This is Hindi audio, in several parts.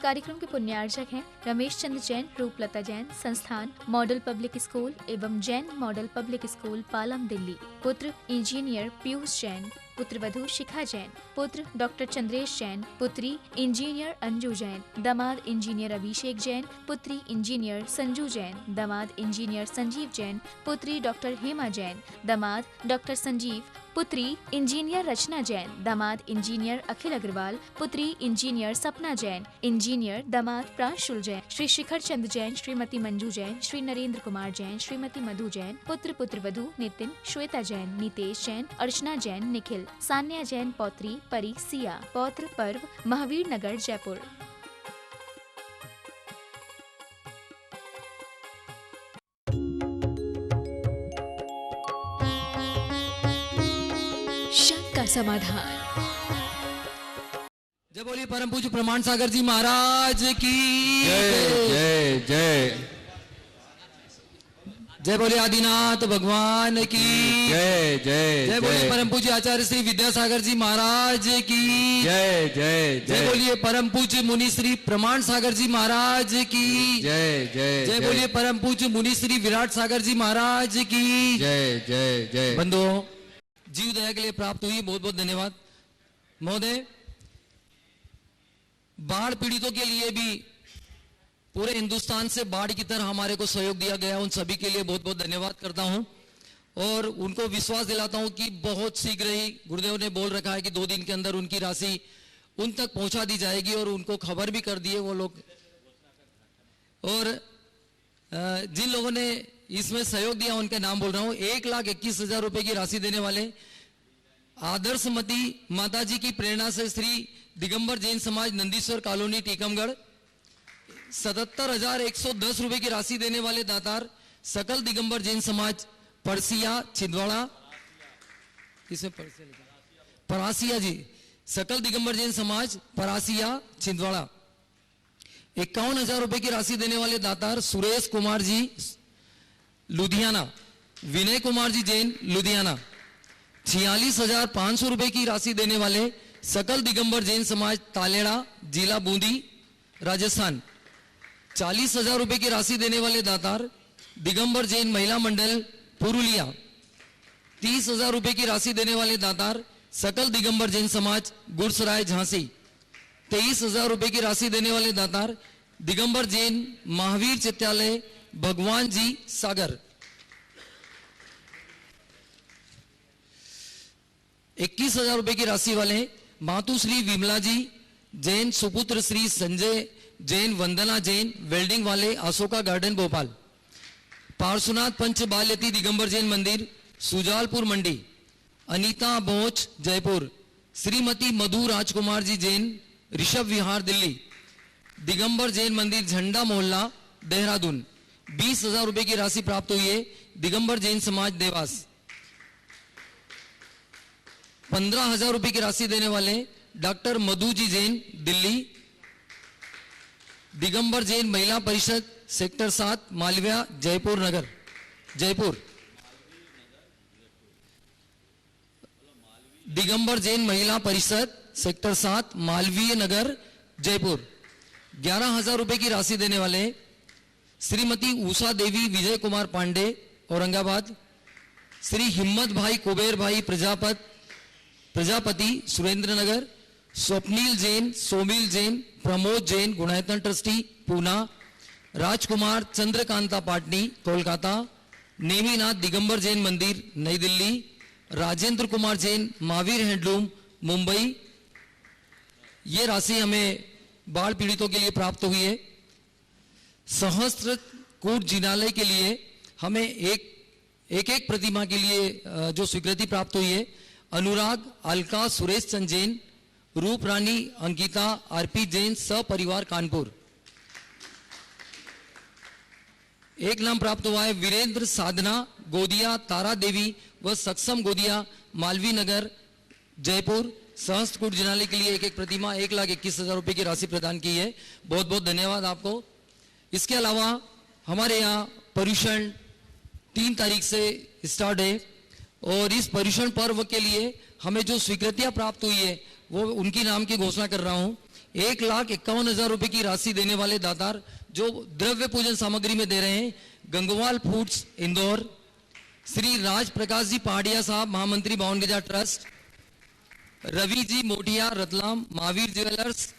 कार्यक्रम के पुण्यार्चक हैं रमेश चंद्र जैन, रूपलता जैन, संस्थान मॉडल पब्लिक स्कूल एवं Jain model public school Palam Delhi. पुत्र इंजीनियर पीयूष जैन, पुत्र वधू शिखा जैन, पुत्र डॉक्टर चंद्रेश जैन, पुत्री इंजीनियर अंजू जैन, दामाद इंजीनियर अभिषेक जैन, पुत्री इंजीनियर संजू जैन, दामाद इंजीनियर संजीव जैन, पुत्री डॉक्टर हेमा जैन, दामाद डॉक्टर संजीव, पुत्री इंजीनियर रचना जैन, दामाद इंजीनियर अखिल अग्रवाल, पुत्री इंजीनियर सपना जैन, इंजीनियर दामाद प्रांशुल जैन, श्री शिखर चंद जैन, श्रीमती मंजू जैन, श्री नरेंद्र कुमार जैन, श्रीमती मधु जैन, पुत्र पुत्रवधू नितिन, श्वेता जैन, नितेश जैन, अर्चना जैन, निखिल, सान्या जैन, पौत्री परी सिया। पौत्र पर्व महावीर नगर जयपुर। शक का समाधान। जय बोलिए परम पूज्य प्रमाण सागर जी महाराज की जय जय जय। जय बोलिए आदिनाथ भगवान की जय जय जय बोलिए परम पूज्य आचार्य श्री विद्यासागर जी महाराज की जय जय जय बोलिए परम पूज्य मुनि श्री प्रमाण सागर जी महाराज की जय जय जय बोलिए परम पूज्य मुनि श्री विराट सागर जी महाराज की जय जय जय। बंधुओं, जीव दया के लिए प्राप्त हुई, बहुत बहुत धन्यवाद। महोदय, बाढ़ पीड़ितों के लिए भी पूरे हिंदुस्तान से बाढ़ की तरह हमारे को सहयोग दिया गया, उन सभी के लिए बहुत बहुत धन्यवाद करता हूं और उनको विश्वास दिलाता हूं कि बहुत शीघ्र ही गुरुदेव ने बोल रखा है कि 2 दिन के अंदर उनकी राशि उन तक पहुंचा दी जाएगी और उनको खबर भी कर दिए वो लोग। और जिन लोगों ने इसमें सहयोग दिया उनके नाम बोल रहा हूं। 1,21,000 रुपए की राशि देने वाले आदर्शमती माता जी की प्रेरणा से श्री दिगंबर जैन समाज नंदीश्वर कॉलोनी टीकमगढ़ 77,110 रुपए की राशि देने वाले दातार सकल दिगंबर जैन समाज परसिया छिंदवाड़ा, इसमें परासिया जी, सकल दिगंबर जैन समाज परासिया छिंदवाड़ा 51,000 रुपए की राशि देने वाले दातार सुरेश कुमार जी लुधियाना, विनय कुमार जी जैन लुधियाना 46,500 रुपए की राशि देने वाले सकल दिगंबर जैन समाज तालेड़ा जिला बूंदी राजस्थान 40,000 रुपए की राशि देने वाले दातार दिगंबर जैन महिला मंडल पुरुलिया 30,000 रुपए की राशि देने वाले दातार सकल दिगंबर जैन समाज गुरसराय झांसी 23,000 रुपए की राशि देने वाले दातार दिगंबर जैन महावीर चित्तालय भगवान जी सागर 21,000 रुपए की राशि वाले मातु श्री विमला जी जैन, सुपुत्र श्री संजय जैन, वंदना जैन वेल्डिंग वाले अशोका गार्डन भोपाल, पार्श्वनाथ पंच बालयती दिगंबर जैन मंदिर सुजालपुर मंडी, अनीता बोच जयपुर, श्रीमती मधु राजकुमार जी जैन ऋषभ विहार दिल्ली, दिगंबर जैन मंदिर झंडा मोहल्ला देहरादून 20,000 रुपए की राशि प्राप्त हुई है दिगंबर जैन समाज देवास। 15,000 रुपए की राशि देने वाले डॉक्टर मधु जी जैन दिल्ली, दिगंबर जैन महिला परिषद सेक्टर 7 मालविया जयपुर नगर जयपुर, दिगंबर जैन महिला परिषद सेक्टर 7 मालवीय नगर जयपुर। 11,000 रुपए की राशि देने वाले श्रीमती उषा देवी विजय कुमार पांडे औरंगाबाद, श्री हिम्मत भाई कुबेर भाई प्रजापति सुरेंद्र नगर, स्वप्नील जैन सोमिल जैन प्रमोद जैन गुणायतन ट्रस्टी पूना, राजकुमार चंद्रकांता पाटनी कोलकाता, नेमीनाथ दिगंबर जैन मंदिर नई दिल्ली, राजेंद्र कुमार जैन महावीर हैंडलूम मुंबई। ये राशि हमें बाढ़ पीड़ितों के लिए प्राप्त हुई है। सहस्त्र कूट जिनालय के लिए हमें एक प्रतिमा के लिए जो स्वीकृति प्राप्त हुई है अनुराग अलका सुरेश चंद जैन, रूप रानी अंकिता आरपी जैन सपरिवार कानपुर। एक नाम प्राप्त हुआ है वीरेंद्र साधना गोदिया तारा देवी व सक्षम गोदिया मालवी नगर जयपुर, सहस्त्र कूट जिनालय के लिए एक प्रतिमा 1,21,000 रुपए की राशि प्रदान की है। बहुत बहुत धन्यवाद आपको। इसके अलावा हमारे यहाँ पर्यूषण 3 तारीख से स्टार्ट है और इस पर्यूषण पर्व के लिए हमें जो स्वीकृतियां प्राप्त हुई है वो उनकी नाम की घोषणा कर रहा हूं। 1,51,000 रुपए की राशि देने वाले दातार जो द्रव्य पूजन सामग्री में दे रहे हैं, गंगवाल फूड्स इंदौर, श्री राज प्रकाश जी पहाड़िया साहब महामंत्री बावन गजा ट्रस्ट, रवि जी मोटिया रतलाम महावीर ज्वेलर्स,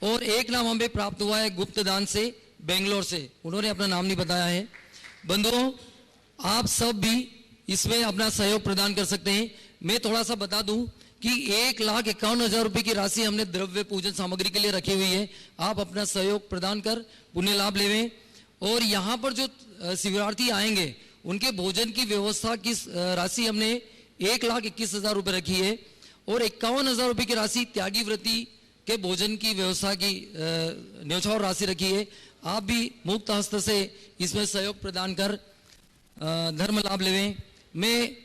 और 1 लाख हमें प्राप्त हुआ है गुप्त दान से बेंगलोर से, उन्होंने अपना नाम नहीं बताया है। बंधुओं, आप सब भी इसमें अपना सहयोग प्रदान कर सकते हैं। मैं थोड़ा सा बता दूं कि 1,51,000 रुपए की राशि हमने द्रव्य पूजन सामग्री के लिए रखी हुई है। आप अपना सहयोग प्रदान कर पुण्य लाभ लेवें। और यहाँ पर जो शिविरार्थी आएंगे उनके भोजन की व्यवस्था की राशि हमने 1,21,000 रुपए रखी है, और 51,000 रुपए की राशि त्यागी व्रती के भोजन की व्यवस्था की न्यौछावर राशि रखी है। आप भी मुक्त हस्त से इसमें सहयोग प्रदान कर धर्म लाभ लेवें। मैं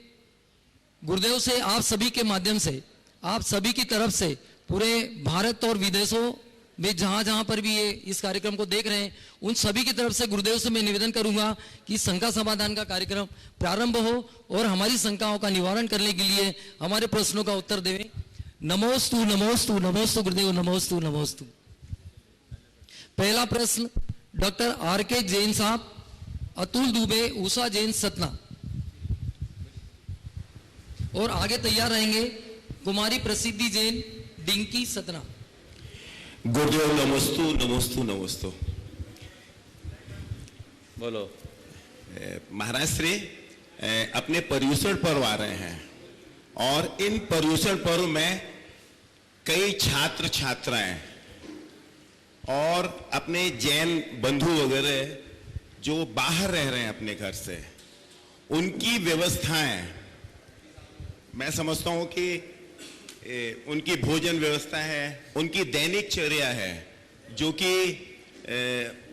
गुरुदेव से आप सभी के माध्यम से, आप सभी की तरफ से पूरे भारत और विदेशों में जहां पर भी ये इस कार्यक्रम को देख रहे हैं, उन सभी की तरफ से गुरुदेव से मैं निवेदन करूंगा कि शंका समाधान का कार्यक्रम प्रारंभ हो और हमारी शंकाओं का निवारण करने के लिए हमारे प्रश्नों का उत्तर देवें। नमोस्तु नमोस्तु नमोस्तु गुरुदेव, नमोस्तु नमोस्तु। पहला प्रश्न डॉक्टर R.K. जैन साहब, अतुल दुबे, उषा जैन सतना, और आगे तैयार रहेंगे कुमारी प्रसिद्धि जैन, डिंकी सतना। गुरुदेव नमोस्तु नमोस्तु नमोस्तु। बोलो। महाराज श्री अपने पर्यूषण पर्व आ रहे हैं, और इन पर्यूषण पर्व में कई छात्र छात्राएं और अपने जैन बंधु वगैरह जो बाहर रह रहे हैं अपने घर से, उनकी व्यवस्थाएं, मैं समझता हूं कि उनकी भोजन व्यवस्था है, उनकी दैनिक चर्या है, जो कि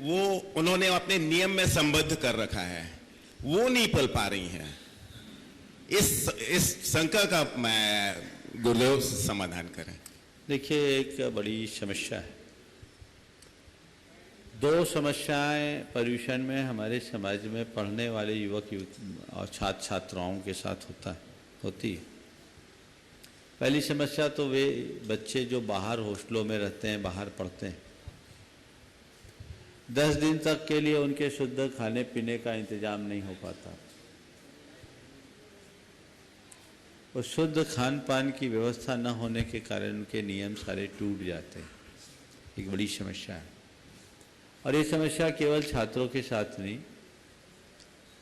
वो उन्होंने अपने नियम में संबद्ध कर रखा है, वो नहीं पल पा रही हैं। इस शंका का मैं गुरुदेव समाधान करें। देखिए, एक बड़ी समस्या है। 2 समस्याएं पर्यूषण में हमारे समाज में पढ़ने वाले युवक और छात्र छात्राओं के साथ होती है। पहली समस्या तो वे बच्चे जो बाहर हॉस्टलों में रहते हैं, बाहर पढ़ते हैं, 10 दिन तक के लिए उनके शुद्ध खाने पीने का इंतजाम नहीं हो पाता। उस शुद्ध खान पान की व्यवस्था न होने के कारण उनके नियम सारे टूट जाते हैं। एक बड़ी समस्या है, और ये समस्या केवल छात्रों के साथ नहीं,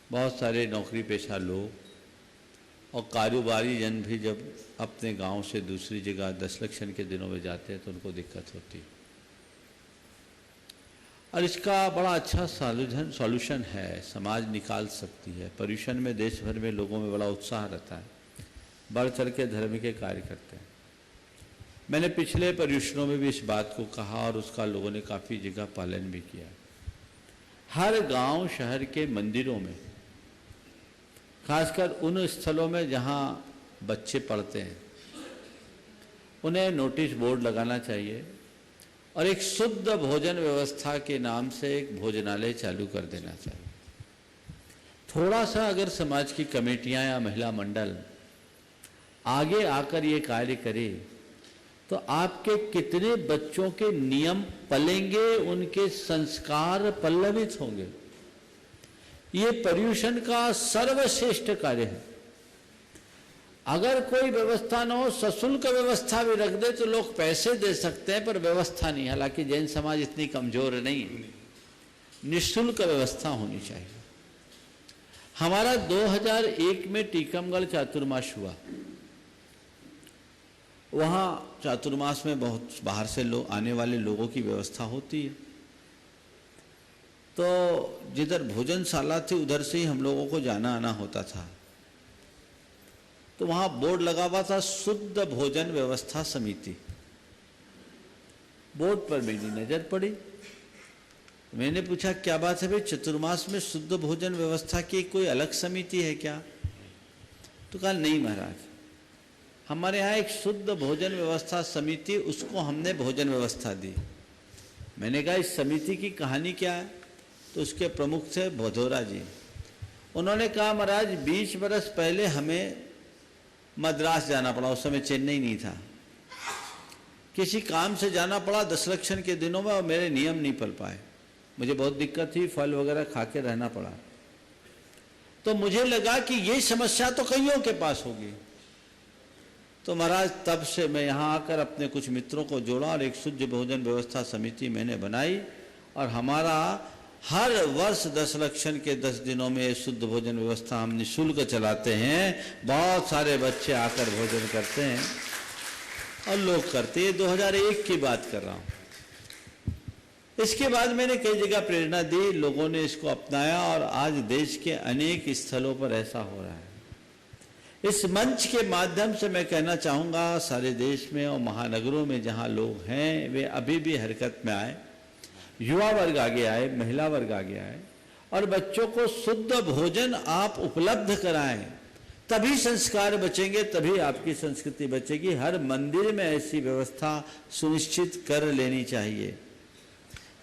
बहुत सारे नौकरी पेशा लोग और कारोबारी जन भी जब अपने गांव से दूसरी जगह 10 लक्षण के दिनों में जाते हैं तो उनको दिक्कत होती है। और इसका बड़ा अच्छा सॉल्यूशन है, समाज निकाल सकती है। पर्यूषण में देश भर में लोगों में बड़ा उत्साह रहता है, बढ़ चढ़ के धर्म के कार्य करते हैं। मैंने पिछले पर्यूषणों में भी इस बात को कहा और उसका लोगों ने काफ़ी जगह पालन भी किया। हर गांव शहर के मंदिरों में, खासकर उन स्थलों में जहां बच्चे पढ़ते हैं, उन्हें नोटिस बोर्ड लगाना चाहिए और एक शुद्ध भोजन व्यवस्था के नाम से एक भोजनालय चालू कर देना चाहिए। थोड़ा सा अगर समाज की कमेटियां या महिला मंडल आगे आकर ये कार्य करे तो आपके कितने बच्चों के नियम पलेंगे, उनके संस्कार पल्लवित होंगे। ये पर्यूषण का सर्वश्रेष्ठ कार्य है। अगर कोई व्यवस्था न हो, सशुल्क व्यवस्था भी रख दे तो लोग पैसे दे सकते हैं, पर व्यवस्था नहीं। हालांकि जैन समाज इतनी कमजोर नहीं है, निःशुल्क व्यवस्था होनी चाहिए। हमारा 2001 में टीकमगढ़ चातुर्मास हुआ। वहाँ चातुर्मास में बहुत बाहर से लोग आने वाले लोगों की व्यवस्था होती है, तो जिधर भोजनशाला थी उधर से ही हम लोगों को जाना आना होता था। तो वहाँ बोर्ड लगा हुआ था, शुद्ध भोजन व्यवस्था समिति। बोर्ड पर मेरी नज़र पड़ी। मैंने पूछा क्या बात है भाई, चतुर्मास में शुद्ध भोजन व्यवस्था की कोई अलग समिति है क्या? तो कहा नहीं महाराज, हमारे यहाँ एक शुद्ध भोजन व्यवस्था समिति, उसको हमने भोजन व्यवस्था दी। मैंने कहा इस समिति की कहानी क्या है? तो उसके प्रमुख थे भदौरा जी। उन्होंने कहा महाराज 20 बरस पहले हमें मद्रास जाना पड़ा, उस समय चेन्नई नहीं था, किसी काम से जाना पड़ा दशलक्षण के दिनों में और मेरे नियम नहीं पल पाए, मुझे बहुत दिक्कत थी, फल वगैरह खा के रहना पड़ा। तो मुझे लगा कि ये समस्या तो कईयों के पास होगी। तो महाराज तब से मैं यहाँ आकर अपने कुछ मित्रों को जोड़ा और एक शुद्ध भोजन व्यवस्था समिति मैंने बनाई और हमारा हर वर्ष दशलक्षण के 10 दिनों में शुद्ध भोजन व्यवस्था हम निःशुल्क चलाते हैं। बहुत सारे बच्चे आकर भोजन करते हैं और लोग करते हैं। 2001 की बात कर रहा हूँ। इसके बाद मैंने कई जगह प्रेरणा दी, लोगों ने इसको अपनाया और आज देश के अनेक स्थलों पर ऐसा हो रहा है। इस मंच के माध्यम से मैं कहना चाहूँगा सारे देश में और महानगरों में जहाँ लोग हैं वे अभी भी हरकत में आए, युवा वर्ग आगे आए, महिला वर्ग आगे आए और बच्चों को शुद्ध भोजन आप उपलब्ध कराएं, तभी संस्कार बचेंगे, तभी आपकी संस्कृति बचेगी। हर मंदिर में ऐसी व्यवस्था सुनिश्चित कर लेनी चाहिए।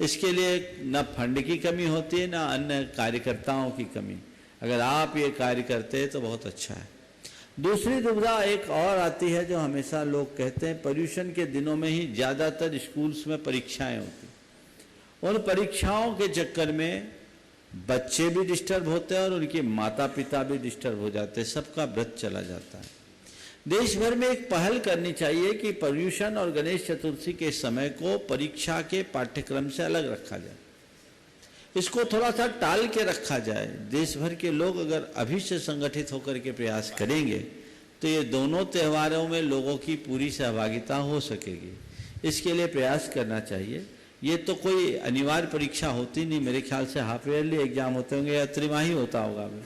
इसके लिए न फंड की कमी होती है, न अन्य कार्यकर्ताओं की कमी। अगर आप ये कार्य करते हैं तो बहुत अच्छा है। दूसरी दुविधा एक और आती है जो हमेशा लोग कहते हैं, पर्यूषण के दिनों में ही ज़्यादातर स्कूल्स में परीक्षाएं होती, उन परीक्षाओं के चक्कर में बच्चे भी डिस्टर्ब होते हैं और उनके माता पिता भी डिस्टर्ब हो जाते हैं, सबका व्रत चला जाता है। देश भर में एक पहल करनी चाहिए कि पर्यूषण और गणेश चतुर्थी के समय को परीक्षा के पाठ्यक्रम से अलग रखा जाए, इसको थोड़ा सा टाल के रखा जाए। देश भर के लोग अगर अभी से संगठित होकर के प्रयास करेंगे तो ये दोनों त्योहारों में लोगों की पूरी सहभागिता हो सकेगी। इसके लिए प्रयास करना चाहिए। ये तो कोई अनिवार्य परीक्षा होती नहीं, मेरे ख्याल से हाफ ईयरली एग्जाम होते होंगे या त्रिमाही होता होगा अभी।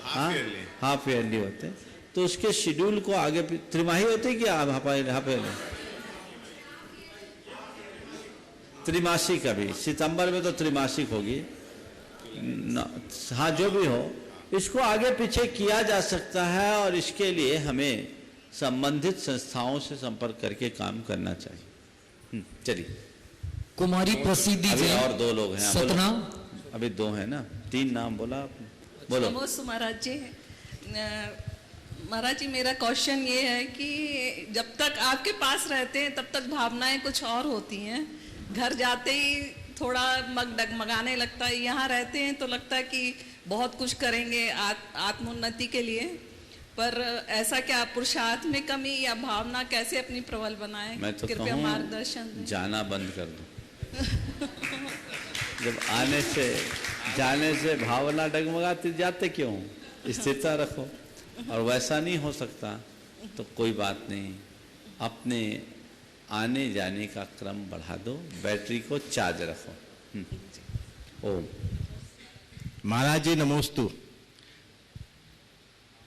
हाँ, हाफ ईयरली होते हैं। तो उसके शेड्यूल को आगे त्रिमाही होती है कि हाफ ईयरली? त्रिमासिक, अभी सितंबर में तो त्रिमासिक होगी। हाँ, जो भी हो, इसको आगे पीछे किया जा सकता है और इसके लिए हमें संबंधित संस्थाओं से संपर्क करके काम करना चाहिए। चलिए। कुमारी प्रसिद्धि अभी जैन और 2 लोग हैं, सतना। अभी 2 हैं ना, 3 नाम बोला आपने, बोलो। नमस्ते महाराज जी। महाराज जी, मेरा क्वेश्चन ये है कि जब तक आपके पास रहते हैं तब तक भावनाएं कुछ और होती हैं, घर जाते ही थोड़ा मग डगमगाने लगता है, यहाँ रहते हैं तो लगता है कि बहुत कुछ करेंगे आत्मोन्नति के लिए, पर ऐसा क्या पुरुषार्थ में कमी या भावना कैसे अपनी प्रबल बनाए? मैं तो कृपया मार्गदर्शन दें। जाना बंद कर दो। जब जाने से भावना डगमगाती, जाते क्यों? स्थिरता रखो। और वैसा नहीं हो सकता तो कोई बात नहीं, अपने आने जाने का क्रम बढ़ा दो, बैटरी को चार्ज रखो। ओम। महाराज जी नमोस्तु।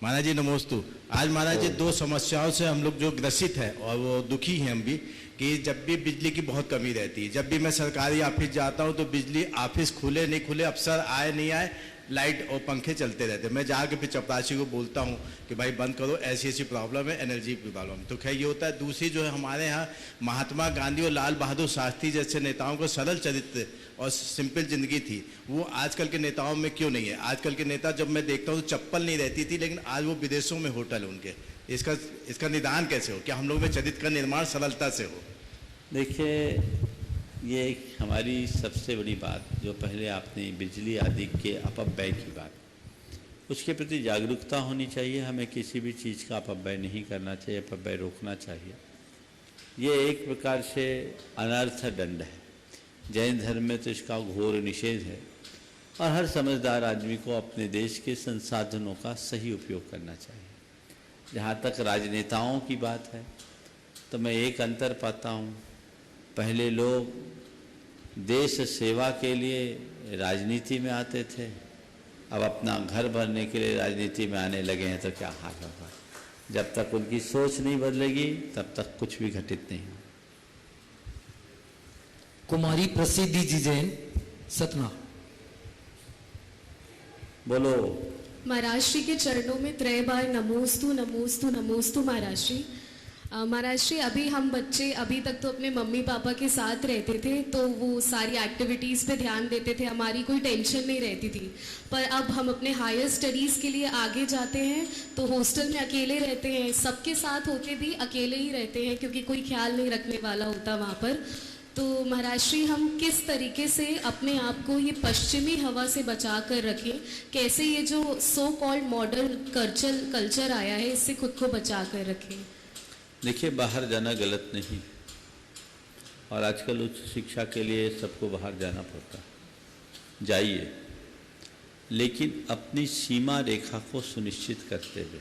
महाराज जी नमोस्तु। आज महाराज जी 2 समस्याओं से हम लोग जो ग्रसित है और वो दुखी हैं हम भी, कि जब भी बिजली की बहुत कमी रहती है, जब भी मैं सरकारी ऑफिस जाता हूँ तो बिजली ऑफिस खुले नहीं खुले, अफसर आए नहीं आए, लाइट और पंखे चलते रहते। मैं जाके फिर चपरासी को बोलता हूँ कि भाई बंद करो, ऐसी ऐसी प्रॉब्लम है, एनर्जी की प्रॉब्लम। तो खैर ये होता है। दूसरी जो है, हमारे यहाँ महात्मा गांधी और लाल बहादुर शास्त्री जैसे नेताओं को सरल चरित्र और सिंपल जिंदगी थी, वो आजकल के नेताओं में क्यों नहीं है? आजकल के नेता जब मैं देखता हूँ तो चप्पल नहीं रहती थी, लेकिन आज वो विदेशों में होटल है उनके। इसका निदान कैसे हो? क्या हम लोग में चरित्र का निर्माण सरलता से हो? देखिए, ये एक हमारी सबसे बड़ी बात जो पहले आपने बिजली आदि के अपव्यय की बात, उसके प्रति जागरूकता होनी चाहिए। हमें किसी भी चीज़ का अपव्यय नहीं करना चाहिए, अपव्यय रोकना चाहिए। ये एक प्रकार से अनर्थ दंड है। जैन धर्म में तो इसका घोर निषेध है और हर समझदार आदमी को अपने देश के संसाधनों का सही उपयोग करना चाहिए। जहाँ तक राजनेताओं की बात है तो मैं एक अंतर पाता हूँ, पहले लोग देश सेवा के लिए राजनीति में आते थे, अब अपना घर भरने के लिए राजनीति में आने लगे हैं, तो क्या हाल होगा? जब तक उनकी सोच नहीं बदलेगी तब तक कुछ भी घटित नहीं होगा। कुमारी प्रसिद्धि जी जैन सतना। बोलो। महाराज श्री के चरणों में 3 बार नमोस्तु नमोस्तु नमोस्तु। महाराज श्री, महाराज श्री, अभी हम बच्चे अभी तक तो अपने मम्मी पापा के साथ रहते थे, तो वो सारी एक्टिविटीज़ पे ध्यान देते थे, हमारी कोई टेंशन नहीं रहती थी। पर अब हम अपने हायर स्टडीज़ के लिए आगे जाते हैं तो हॉस्टल में अकेले रहते हैं, सबके साथ होते भी अकेले ही रहते हैं क्योंकि कोई ख्याल नहीं रखने वाला होता वहाँ पर। तो महाराज श्री, हम किस तरीके से अपने आप को ये पश्चिमी हवा से बचा कर रखें, कैसे ये जो सो कॉल्ड मॉडर्न कल्चर आया है इससे खुद को बचा कर रखें? देखिए, बाहर जाना गलत नहीं, और आजकल उच्च शिक्षा के लिए सबको बाहर जाना पड़ता है, जाइए, लेकिन अपनी सीमा रेखा को सुनिश्चित करते हुए,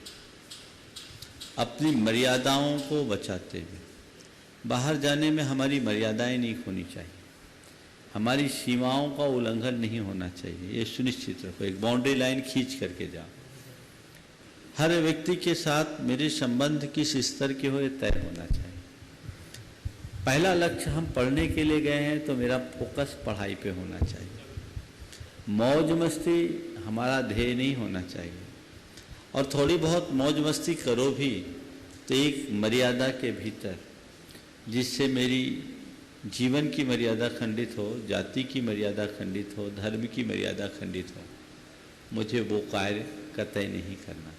अपनी मर्यादाओं को बचाते हुए। बाहर जाने में हमारी मर्यादाएं नहीं खोनी चाहिए, हमारी सीमाओं का उल्लंघन नहीं होना चाहिए, ये सुनिश्चित रखो। एक बाउंड्री लाइन खींच करके जाओ। हर व्यक्ति के साथ मेरे संबंध किस स्तर के हो, ये तय होना चाहिए। पहला लक्ष्य, हम पढ़ने के लिए गए हैं तो मेरा फोकस पढ़ाई पे होना चाहिए। मौज मस्ती हमारा ध्येय नहीं होना चाहिए, और थोड़ी बहुत मौज मस्ती करो भी तो एक मर्यादा के भीतर, जिससे मेरी जीवन की मर्यादा खंडित हो, जाति की मर्यादा खंडित हो, धर्म की मर्यादा खंडित हो, मुझे वो कार्य कतई नहीं करना।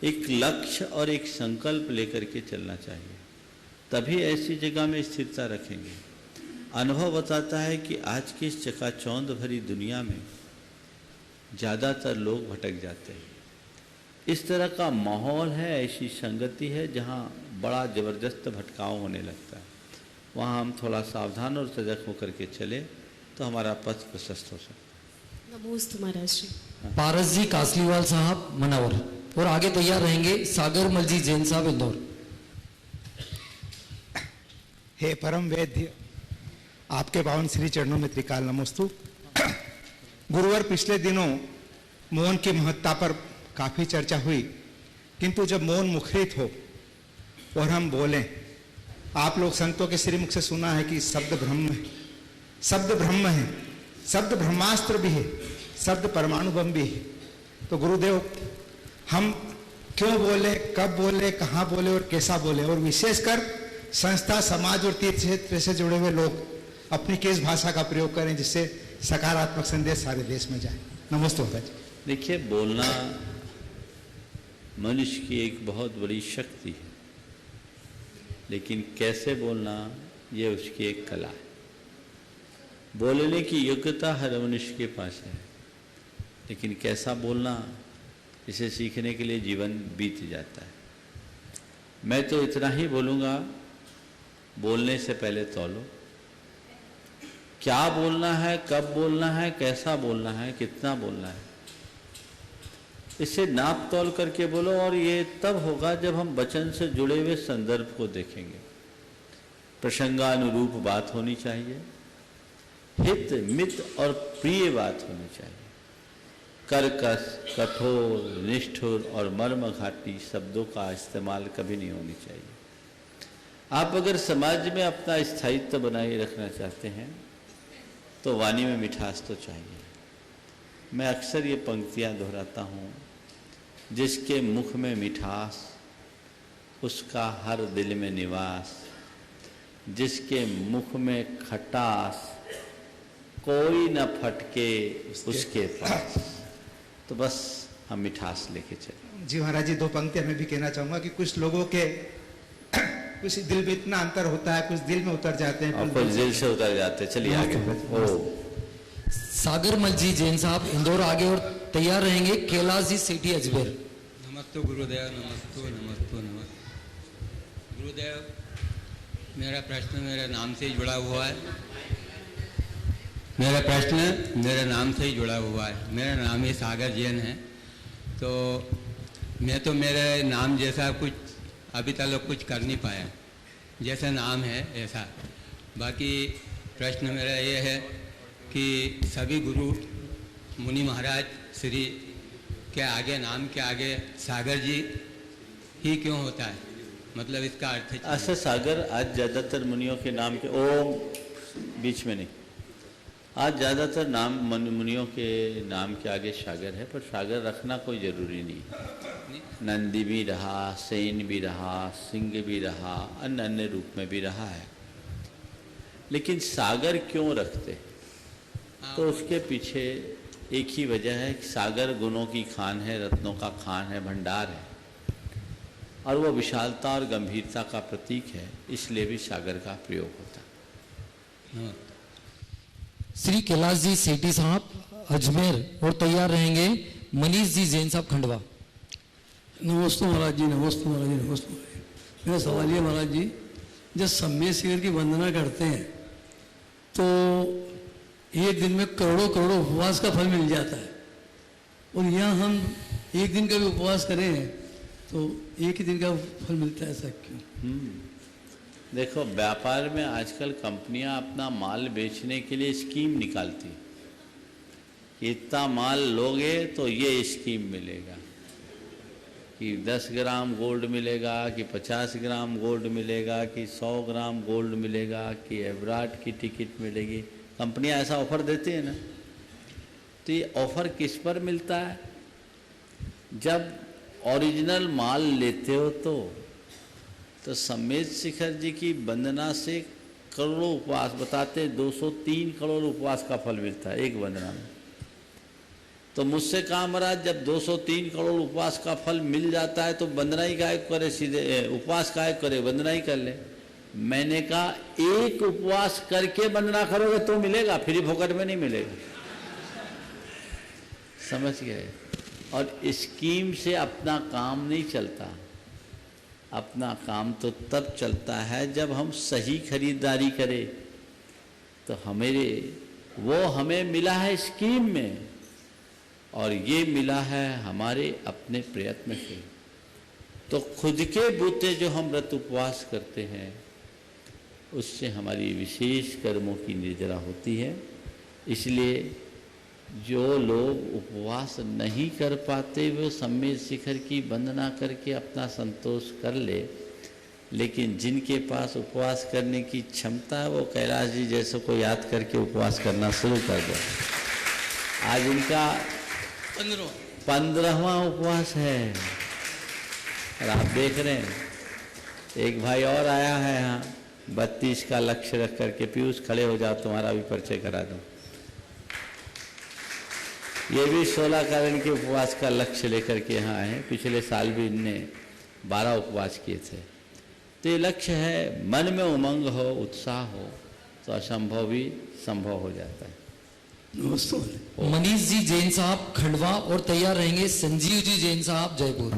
एक लक्ष्य और एक संकल्प लेकर के चलना चाहिए, तभी ऐसी जगह में स्थिरता रखेंगे। अनुभव बताता है कि आज की इस चकाचौंध भरी दुनिया में ज़्यादातर लोग भटक जाते हैं। इस तरह का माहौल है, ऐसी संगति है जहाँ बड़ा ज़बरदस्त भटकाव होने लगता है। वहाँ हम थोड़ा सावधान और सजग होकर के चले तो हमारा पथ प्रशस्त हो सकता है। नमोस्तु महाराज श्री। पारस जी कासलीवाल साहब मनावर, और आगे तैयार रहेंगे सागर मलजी जैन साहब इंदौर। हे परम वैद्य, आपके पावन श्री चरणों में त्रिकाल नमोस्तु। गुरुवार पिछले दिनों मौन की महत्ता पर काफी चर्चा हुई, किंतु जब मौन मुखरित हो और हम बोलें, आप लोग संतों के श्रीमुख से सुना है कि शब्द ब्रह्म है, शब्द ब्रह्म है, शब्द ब्रह्मास्त्र भी है, शब्द परमाणु बम भी है। तो गुरुदेव, हम क्यों बोले, कब बोले, कहाँ बोले और कैसा बोले, और विशेषकर संस्था, समाज और तीर्थ क्षेत्र से जुड़े हुए लोग अपनी किस भाषा का प्रयोग करें जिससे सकारात्मक संदेश सारे देश में जाए। नमस्ते बाबा जी। देखिए, बोलना मनुष्य की एक बहुत बड़ी शक्ति है, लेकिन कैसे बोलना ये उसकी एक कला है। बोलने की योग्यता हर मनुष्य के पास है, लेकिन कैसा बोलना, इसे सीखने के लिए जीवन बीत जाता है। मैं तो इतना ही बोलूँगा, बोलने से पहले तौलो, क्या बोलना है, कब बोलना है, कैसा बोलना है, कितना बोलना है, इसे नाप तौल करके बोलो। और ये तब होगा जब हम वचन से जुड़े हुए संदर्भ को देखेंगे। प्रसंगानुरूप बात होनी चाहिए, हित मित और प्रिय बात होनी चाहिए। कर्कश, कठोर, निष्ठुर और मर्मघाटी शब्दों का इस्तेमाल कभी नहीं होनी चाहिए। आप अगर समाज में अपना स्थायित्व बनाए रखना चाहते हैं तो वाणी में मिठास तो चाहिए। मैं अक्सर ये पंक्तियाँ दोहराता हूँ, जिसके मुख में मिठास उसका हर दिल में निवास, जिसके मुख में खटास कोई न फटके उसके पास। तो बस हम मिठास लेके चले। जी महाराज जी, दो पंक्तियां मैं भी कहना चाहूंगा कि कुछ लोगों के कुछ दिल में इतना अंतर होता है, कुछ दिल में उतर जाते हैं और कुछ दिल से उतर जाते हैं। चलिए आगे। सागर मलजी जैन साहब इंदौर आगे, और तैयार रहेंगे कैलाश जी सेठी अजमेर। नमस्ते गुरुदेव, नमस्ते नमस्ते नमस्ते गुरुदेव। मेरा प्रश्न मेरे नाम से ही जुड़ा हुआ है। मेरा प्रश्न मेरे नाम से ही जुड़ा हुआ है। मेरा नाम ही सागर जैन है। तो मैं तो मेरे नाम जैसा कुछ अभी तक कुछ कर नहीं पाया, जैसा नाम है ऐसा। बाकी प्रश्न मेरा ये है कि सभी गुरु मुनि महाराज श्री के आगे, नाम के आगे सागर जी ही क्यों होता है, मतलब इसका अर्थ है? ऐसा सागर आज ज़्यादातर मुनियों के नाम के, ओम बीच में नहीं, आज ज़्यादातर नाम मुनियों के नाम के आगे सागर है, पर सागर रखना कोई ज़रूरी नहीं है। नंदी भी रहा, सेन भी रहा, सिंह भी रहा, अन्य अन्य रूप में भी रहा है। लेकिन सागर क्यों रखते? तो उसके पीछे एक ही वजह है कि सागर गुणों की खान है, रत्नों का खान है, भंडार है, और वो विशालता और गंभीरता का प्रतीक है, इसलिए भी सागर का प्रयोग होता है। श्री कैलाश जी सेठी साहब अजमेर और तैयार रहेंगे मनीष जी जैन साहब खंडवा। नमस्ते महाराज जी, नमस्ते महाराज जी, नमस्ते महाराज जी। मेरा सवाल ये महाराज जी, जब सम्मेद शिखर की वंदना करते हैं तो एक दिन में करोड़ों करोड़ों उपवास का फल मिल जाता है, और यहाँ हम एक दिन का भी उपवास करें तो एक ही दिन का फल मिलता है, ऐसा क्यों? देखो, व्यापार में आजकल कंपनियां अपना माल बेचने के लिए स्कीम निकालती, इतना माल लोगे तो ये स्कीम मिलेगा, कि 10 ग्राम गोल्ड मिलेगा, कि 50 ग्राम गोल्ड मिलेगा, कि 100 ग्राम गोल्ड मिलेगा, कि एवराट की टिकट मिलेगी। कंपनियां ऐसा ऑफर देती है ना। तो ये ऑफर किस पर मिलता है? जब ओरिजिनल माल लेते हो तो सम्मेद शिखर जी की वंदना से करोड़ों उपवास, बताते 203 करोड़ उपवास का फल मिलता है एक वंदना में। तो मुझसे कहा महाराज, जब 203 करोड़ उपवास का फल मिल जाता है तो वंदना ही काहे करे, सीधे उपवास काहे करे, वंदना ही कर ले। मैंने कहा एक उपवास करके वंदना करोगे तो मिलेगा, फ्री फोकट में नहीं मिलेगा। समझ गए? और स्कीम से अपना काम नहीं चलता। अपना काम तो तब चलता है जब हम सही खरीदारी करें। तो हमें मिला है स्कीम में, और ये मिला है हमारे अपने प्रयत्न से। तो खुद के बूते जो हम व्रत उपवास करते हैं उससे हमारी विशेष कर्मों की निर्जरा होती है। इसलिए जो लोग उपवास नहीं कर पाते वो सम्मेद शिखर की वंदना करके अपना संतोष कर ले, लेकिन जिनके पास उपवास करने की क्षमता है वो कैलाश जी जैसे को याद करके उपवास करना शुरू कर दो। आज इनका 15वां उपवास है, और आप देख रहे हैं एक भाई और आया है यहाँ 32 का लक्ष्य रख करके। पीयूष खड़े हो जाओ, तुम्हारा भी परिचय करा दूं। ये भी 16 कारण के उपवास का लक्ष्य लेकर के यहाँ आए हैं। पिछले साल भी इनने 12 उपवास किए थे। तो ये लक्ष्य है, मन में उमंग हो, उत्साह हो तो असंभव भी संभव हो जाता है। मनीष जी जैन साहब खंडवा और तैयार रहेंगे संजीव जी जैन साहब जयपुर।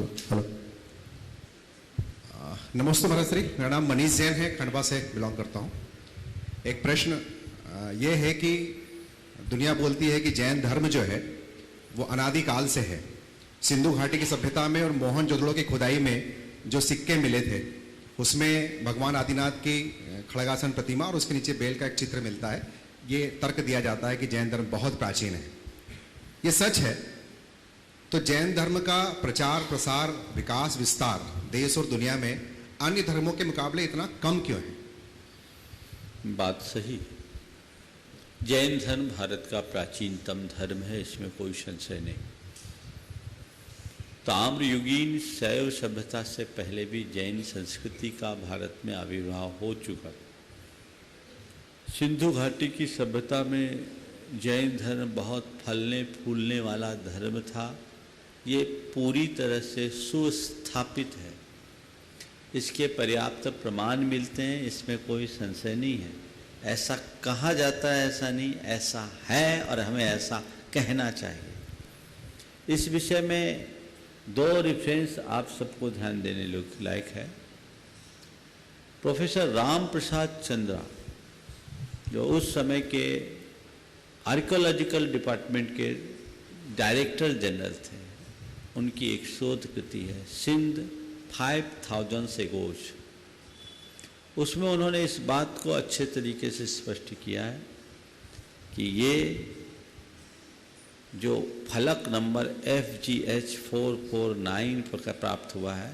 नमस्ते महाराज श्री, मेरा नाम मनीष जैन है, खंडवा से बिलोंग करता हूँ। एक प्रश्न ये है कि दुनिया बोलती है कि जैन धर्म जो है वो अनादिकाल से है। सिंधु घाटी की सभ्यता में और मोहनजोदड़ो की खुदाई में जो सिक्के मिले थे उसमें भगवान आदिनाथ की खड़गासन प्रतिमा और उसके नीचे बेल का एक चित्र मिलता है। ये तर्क दिया जाता है कि जैन धर्म बहुत प्राचीन है। ये सच है तो जैन धर्म का प्रचार प्रसार विकास विस्तार देश और दुनिया में अन्य धर्मों के मुकाबले इतना कम क्यों है? बात सही। जैन धर्म भारत का प्राचीनतम धर्म है, इसमें कोई संशय नहीं। ताम्रयुगीन शैव सभ्यता से पहले भी जैन संस्कृति का भारत में आविर्भाव हो चुका। सिंधु घाटी की सभ्यता में जैन धर्म बहुत फलने फूलने वाला धर्म था। ये पूरी तरह से सुस्थापित है, इसके पर्याप्त प्रमाण मिलते हैं, इसमें कोई संशय नहीं है। ऐसा कहा जाता है, ऐसा नहीं, ऐसा है और हमें ऐसा कहना चाहिए। इस विषय में 2 रेफरेंस आप सबको ध्यान देने लायक है। प्रोफेसर राम प्रसाद चंद्रा जो उस समय के आर्कियोलॉजिकल डिपार्टमेंट के डायरेक्टर जनरल थे, उनकी एक शोध कृति है सिंध 5000 सेगोज। उसमें उन्होंने इस बात को अच्छे तरीके से स्पष्ट किया है कि ये जो फलक नंबर FGH 449 प्राप्त हुआ है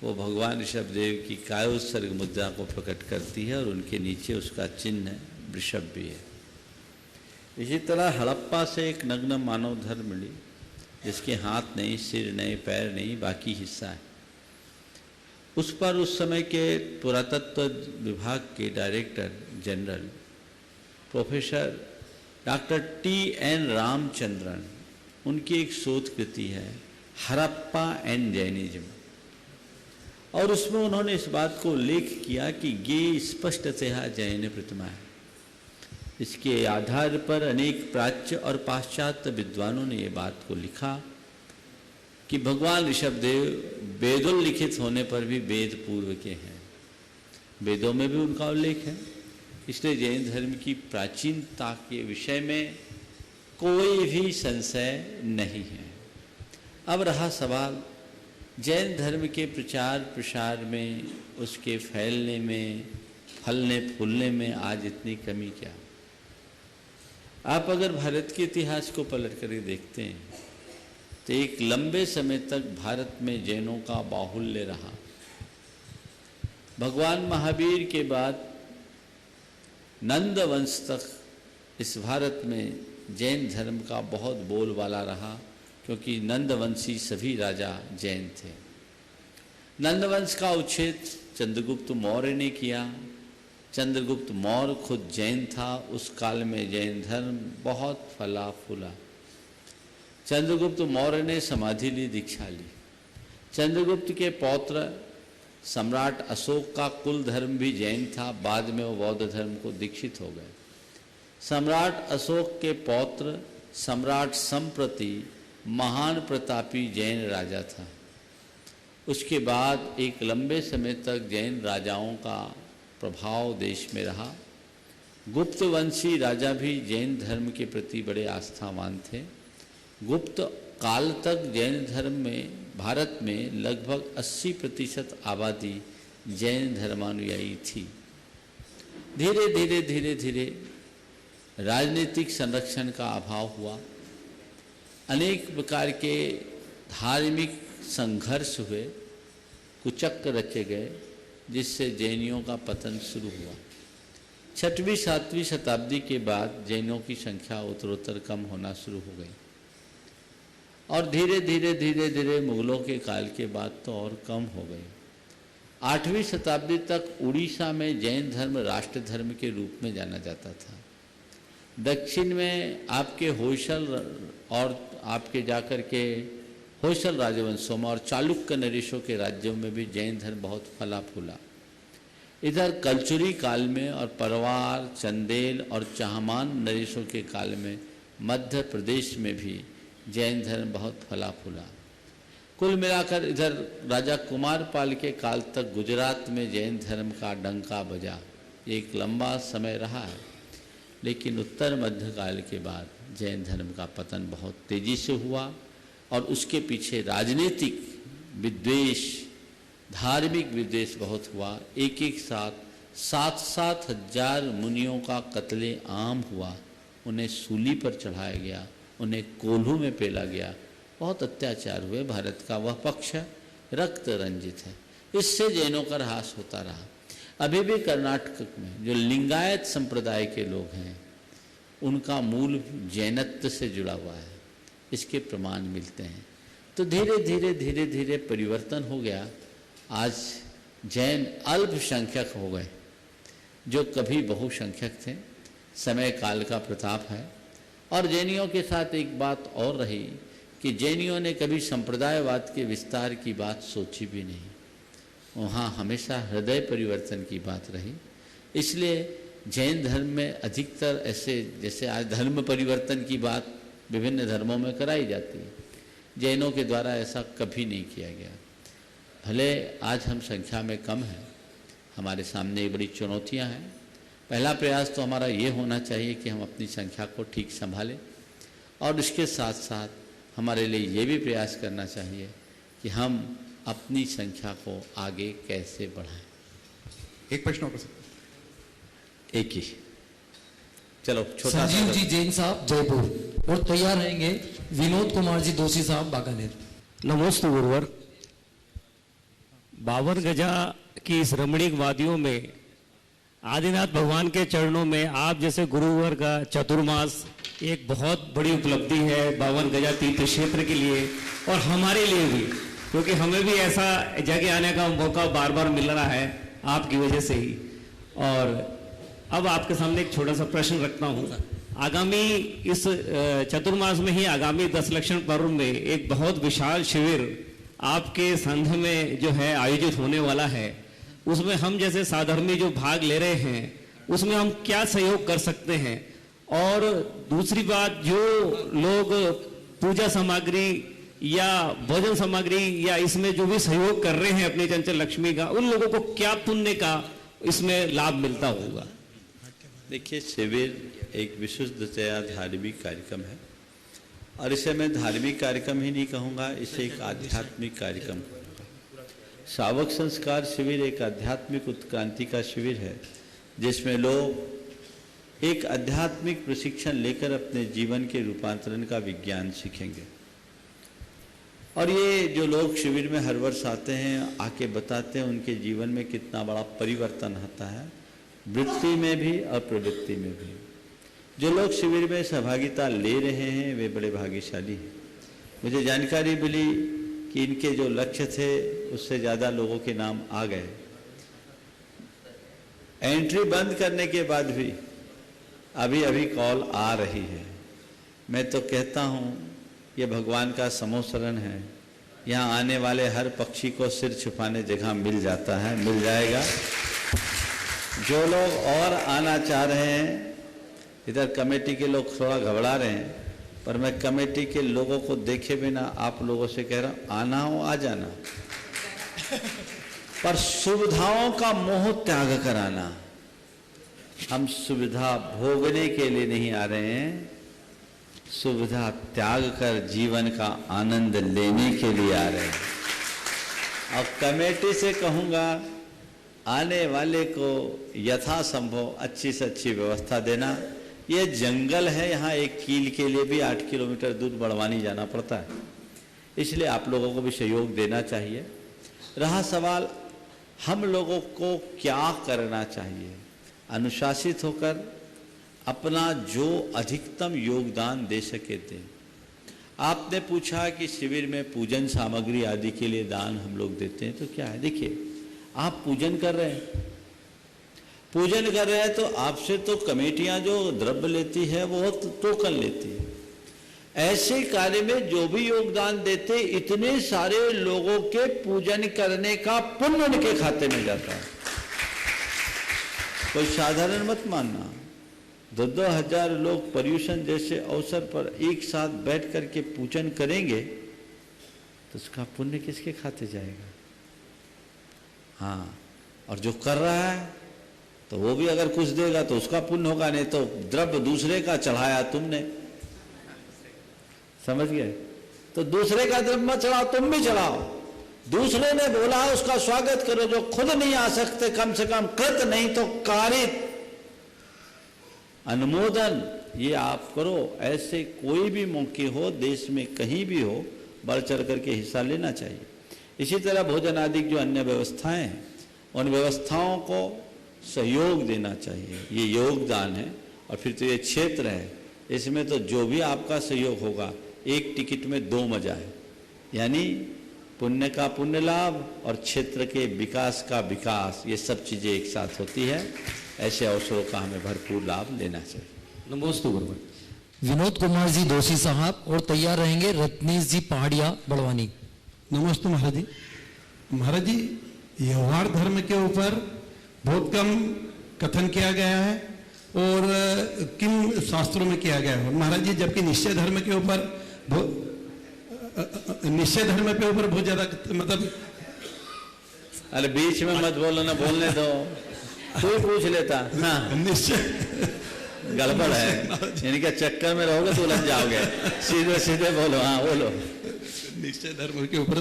वो भगवान ऋषभदेव की कायोत्सर्ग मुद्रा को प्रकट करती है और उनके नीचे उसका चिन्ह वृषभ भी है। इसी तरह हड़प्पा से एक नग्न मानव धर्म मिली जिसके हाथ नहीं, सिर नहीं, पैर नहीं, बाकी हिस्सा है। उस पर उस समय के पुरातत्व विभाग के director general professor doctor T.N. Ramachandran, उनकी एक शोध कृति है हड़प्पा एंड जैनिज्म, और उसमें उन्होंने इस बात को उल्लेख किया कि ये स्पष्टतः जैन प्रतिमा है। इसके आधार पर अनेक प्राच्य और पाश्चात्य विद्वानों ने ये बात को लिखा कि भगवान ऋषभदेव वेदोल्लिखित होने पर भी वेद पूर्व के हैं, वेदों में भी उनका उल्लेख है। इसलिए जैन धर्म की प्राचीनता के विषय में कोई भी संशय नहीं है। अब रहा सवाल जैन धर्म के प्रचार प्रसार में, उसके फैलने में, फलने फूलने में आज इतनी कमी क्या? आप अगर भारत के इतिहास को पलट कर देखते हैं तो एक लंबे समय तक भारत में जैनों का बाहुल्य रहा। भगवान महावीर के बाद नंद वंश तक इस भारत में जैन धर्म का बहुत बोलबाला रहा, क्योंकि नंदवंशी सभी राजा जैन थे। नंदवंश का उच्छेद चंद्रगुप्त मौर्य ने किया। चंद्रगुप्त मौर्य खुद जैन था। उस काल में जैन धर्म बहुत फला फूला। चंद्रगुप्त मौर्य ने समाधि ली, दीक्षा ली। चंद्रगुप्त के पौत्र सम्राट अशोक का कुल धर्म भी जैन था, बाद में वो बौद्ध धर्म को दीक्षित हो गए। सम्राट अशोक के पौत्र सम्राट संप्रति महान प्रतापी जैन राजा था। उसके बाद एक लंबे समय तक जैन राजाओं का प्रभाव देश में रहा। गुप्त वंशी राजा भी जैन धर्म के प्रति बड़े आस्थावान थे। गुप्त काल तक जैन धर्म में भारत में लगभग 80% आबादी जैन धर्मानुयायी थी। धीरे धीरे धीरे धीरे राजनीतिक संरक्षण का अभाव हुआ। अनेक प्रकार के धार्मिक संघर्ष हुए, कुचक्र रचे गए, जिससे जैनियों का पतन शुरू हुआ। 6वीं 7वीं शताब्दी के बाद जैनों की संख्या उत्तरोत्तर कम होना शुरू हो गई, और धीरे धीरे धीरे धीरे मुगलों के काल के बाद तो और कम हो गई। 8वीं शताब्दी तक उड़ीसा में जैन धर्म राष्ट्र धर्म के रूप में जाना जाता था। दक्षिण में आपके होयसल और आपके जाकर के होयसल राजवंशों में और चालुक्य नरेशों के राज्यों में भी जैन धर्म बहुत फला फूला। इधर कलचुरी काल में और परवार, चंदेल और चाहमान नरेशों के काल में मध्य प्रदेश में भी जैन धर्म बहुत फला फूला। कुल मिलाकर इधर राजा कुमारपाल के काल तक गुजरात में जैन धर्म का डंका बजा। एक लंबा समय रहा है, लेकिन उत्तर मध्य काल के बाद जैन धर्म का पतन बहुत तेजी से हुआ, और उसके पीछे राजनीतिक विद्वेष, धार्मिक विद्वेष बहुत हुआ। एक एक साथ 7-7 हजार मुनियों का कत्ले आम हुआ। उन्हें सूली पर चढ़ाया गया, उन्हें कोल्हू में पेला गया। बहुत अत्याचार हुए। भारत का वह पक्ष रक्त रंजित है। इससे जैनों का ह्रास होता रहा। अभी भी कर्नाटक में जो लिंगायत संप्रदाय के लोग हैं, उनका मूल जैनत्व से जुड़ा हुआ है, इसके प्रमाण मिलते हैं। तो धीरे धीरे धीरे धीरे परिवर्तन हो गया। आज जैन अल्पसंख्यक हो गए, जो कभी बहुसंख्यक थे। समय काल का प्रताप है। और जैनियों के साथ एक बात और रही कि जैनियों ने कभी संप्रदायवाद के विस्तार की बात सोची भी नहीं। वहाँ हमेशा हृदय परिवर्तन की बात रही। इसलिए जैन धर्म में अधिकतर ऐसे, जैसे आज धर्म परिवर्तन की बात विभिन्न धर्मों में कराई जाती है, जैनों के द्वारा ऐसा कभी नहीं किया गया। भले आज हम संख्या में कम हैं, हमारे सामने बड़ी चुनौतियां हैं। पहला प्रयास तो हमारा ये होना चाहिए कि हम अपनी संख्या को ठीक संभालें, और इसके साथ साथ हमारे लिए ये भी प्रयास करना चाहिए कि हम अपनी संख्या को आगे कैसे बढ़ाएं। एक प्रश्न और एक ही, चलो छोटा। संजीव जी जैन साहब जयपुर, और तैयार रहेंगे विनोद कुमार जी दोषी साहब बागानेर। नमोस्तु गुरुवर। 52 गजा की इस रमणीक वादियों में आदिनाथ भगवान के चरणों में आप जैसे गुरुवर का चतुर्मास एक बहुत बड़ी उपलब्धि है 52 गजा तीर्थ क्षेत्र के लिए और हमारे लिए भी, क्योंकि हमें भी ऐसा जगह आने का मौका बार बार मिल रहा है आपकी वजह से ही। और अब आपके सामने एक छोटा सा प्रश्न रखता हूँ। आगामी इस चतुर्मास में ही आगामी 10 लक्षण पर्व में एक बहुत विशाल शिविर आपके संघ में जो है आयोजित होने वाला है, उसमें हम जैसे साधर्मी जो भाग ले रहे हैं उसमें हम क्या सहयोग कर सकते हैं? और दूसरी बात, जो लोग पूजा सामग्री या भोजन सामग्री या इसमें जो भी सहयोग कर रहे हैं अपनी चंचल लक्ष्मी का, उन लोगों को क्या पुण्य का इसमें लाभ मिलता होगा? देखिए, शिविर एक विशुद्धतया धार्मिक कार्यक्रम है और इसे मैं धार्मिक कार्यक्रम ही नहीं कहूँगा, इसे एक आध्यात्मिक कार्यक्रम कहूँगा। शावक संस्कार शिविर एक आध्यात्मिक उत्क्रांति का शिविर है जिसमें लोग एक आध्यात्मिक प्रशिक्षण लेकर अपने जीवन के रूपांतरण का विज्ञान सीखेंगे। और ये जो लोग शिविर में हर वर्ष आते हैं, आके बताते हैं उनके जीवन में कितना बड़ा परिवर्तन आता है, वृत्ति में भी और प्रवृत्ति में भी। जो लोग शिविर में सहभागिता ले रहे हैं वे बड़े भाग्यशाली हैं। मुझे जानकारी मिली कि इनके जो लक्ष्य थे उससे ज़्यादा लोगों के नाम आ गए। एंट्री बंद करने के बाद भी अभी अभी कॉल आ रही है। मैं तो कहता हूँ ये भगवान का समोसरण है। यहाँ आने वाले हर पक्षी को सिर छुपाने जगह मिल जाता है, मिल जाएगा। जो लोग और आना चाह रहे हैं, इधर कमेटी के लोग थोड़ा घबरा रहे हैं, पर मैं कमेटी के लोगों को देखे बिना आप लोगों से कह रहा हूँ, आना हो आ जाना, पर सुविधाओं का मोह त्याग कर आना। हम सुविधा भोगने के लिए नहीं आ रहे हैं, सुविधा त्याग कर जीवन का आनंद लेने के लिए आ रहे हैं। और कमेटी से कहूँगा, आने वाले को यथासंभव अच्छी से अच्छी व्यवस्था देना। ये जंगल है, यहाँ एक कील के लिए भी 8 किलोमीटर दूर बड़वानी जाना पड़ता है, इसलिए आप लोगों को भी सहयोग देना चाहिए। रहा सवाल हम लोगों को क्या करना चाहिए, अनुशासित होकर अपना जो अधिकतम योगदान दे सके दें। आपने पूछा कि शिविर में पूजन सामग्री आदि के लिए दान हम लोग देते हैं, तो क्या है, देखिए आप पूजन कर रहे हैं, पूजन कर रहे हैं तो आपसे तो कमेटियां जो द्रव्य लेती है वो टोकन लेती है। ऐसे कार्य में जो भी योगदान देते, इतने सारे लोगों के पूजन करने का पुण्य उनके खाते में जाता है। कोई साधारण मत मानना। 2-2 हजार लोग पर्यूषण जैसे अवसर पर एक साथ बैठ करके पूजन करेंगे तो उसका पुण्य किसके खाते जाएगा? हाँ, और जो कर रहा है तो वो भी अगर कुछ देगा तो उसका पुण्य होगा, नहीं तो द्रव्य दूसरे का चढ़ाया तुमने, समझ गए? तो दूसरे का द्रव्य मत चढ़ाओ, तुम भी चढ़ाओ। दूसरे ने बोला उसका स्वागत करो। जो खुद नहीं आ सकते, कम से कम कृत नहीं तो कारित अनुमोदन ये आप करो। ऐसे कोई भी मौके हो, देश में कहीं भी हो, बढ़ चढ़ करके हिस्सा लेना चाहिए। इसी तरह भोजन आदि जो अन्य व्यवस्थाएं हैं, उन व्यवस्थाओं को सहयोग देना चाहिए। ये योगदान है। और फिर तो ये क्षेत्र है, इसमें तो जो भी आपका सहयोग होगा, एक टिकट में 2 मजा है, यानी पुण्य का पुण्य लाभ और क्षेत्र के विकास का विकास, ये सब चीज़ें एक साथ होती है। ऐसे अवसरों का हमें भरपूर लाभ लेना चाहिए। नमस्ते गुरुवर। विनोद कुमार जी दोषी साहब और तैयार रहेंगे रत्नीश जी पहाड़िया बड़वानी। नमस्ते महाराज जी। महाराज जी, व्यवहार धर्म के ऊपर बहुत कम कथन किया गया है और किन शास्त्रों में किया गया है महाराज जी, जबकि निश्चय धर्म के ऊपर बहुत ज्यादा, मतलब। अरे बीच में मत बोलो ना, बोलने दो, कोई पूछ लेता। हाँ, निश्चय गड़बड़ है, इनके चक्कर में रहोगे तो उलझ जाओगे। सीधे सीधे बोलो। हाँ बोलो। निश्चय धर्म के ऊपर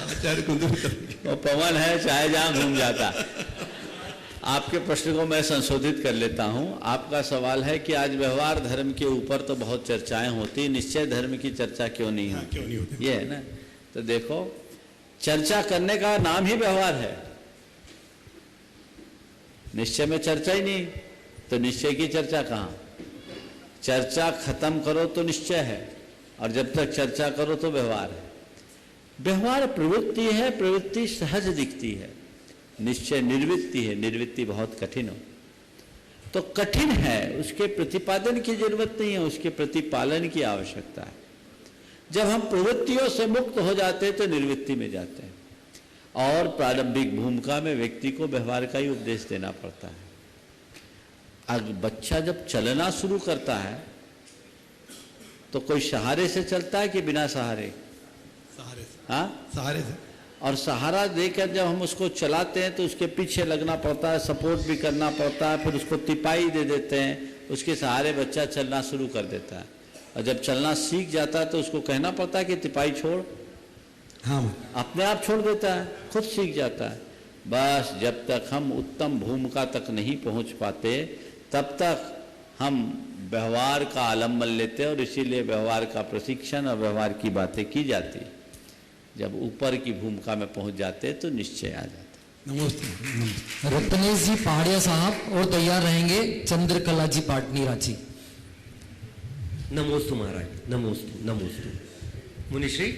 आचार्य वो पवन है, चाहे जहां घूम जाता। आपके प्रश्न को मैं संशोधित कर लेता हूं। आपका सवाल है कि आज व्यवहार धर्म के ऊपर तो बहुत चर्चाएं होती, निश्चय धर्म की चर्चा क्यों नहीं होती? ये है ना। तो देखो, चर्चा करने का नाम ही व्यवहार है। निश्चय में चर्चा ही नहीं, तो निश्चय की चर्चा कहाँ? चर्चा खत्म करो तो निश्चय है, और जब तक चर्चा करो तो व्यवहार है। व्यवहार प्रवृत्ति है, प्रवृत्ति सहज दिखती है, निश्चय निर्वृत्ति है, निर्वृत्ति बहुत कठिन हो। तो कठिन है, उसके प्रतिपादन की जरूरत नहीं है, उसके प्रतिपालन की आवश्यकता है। जब हम प्रवृत्तियों से मुक्त हो जाते हैं तो निर्वृत्ति में जाते हैं, और प्रारंभिक भूमिका में व्यक्ति को व्यवहार का ही उपदेश देना पड़ता है। अब बच्चा जब चलना शुरू करता है तो कोई सहारे से चलता है कि बिना सहारे? सहारे से। हाँ, सहारे से। और सहारा देकर जब हम उसको चलाते हैं तो उसके पीछे लगना पड़ता है, सपोर्ट भी करना पड़ता है, फिर उसको तिपाही दे देते हैं, उसके सहारे बच्चा चलना शुरू कर देता है। और जब चलना सीख जाता है तो उसको कहना पड़ता है कि तिपाही छोड़, हाँ, अपने आप छोड़ देता है, खुद सीख जाता है। बस जब तक हम उत्तम भूमिका तक नहीं पहुंच पाते तब तक हम व्यवहार का आलम्बन लेते हैं, और इसीलिए व्यवहार का प्रशिक्षण और व्यवहार की बातें की जाती। जब ऊपर की भूमिका में पहुंच जाते तो निश्चय आ जाता। नमस्ते। रत्नेश जी पहाड़िया साहब और तैयार रहेंगे चंद्रकला जी पाटनी रांची। नमोस्तु महाराज, नमोस्तु नमोस्तु। मुनिश्री,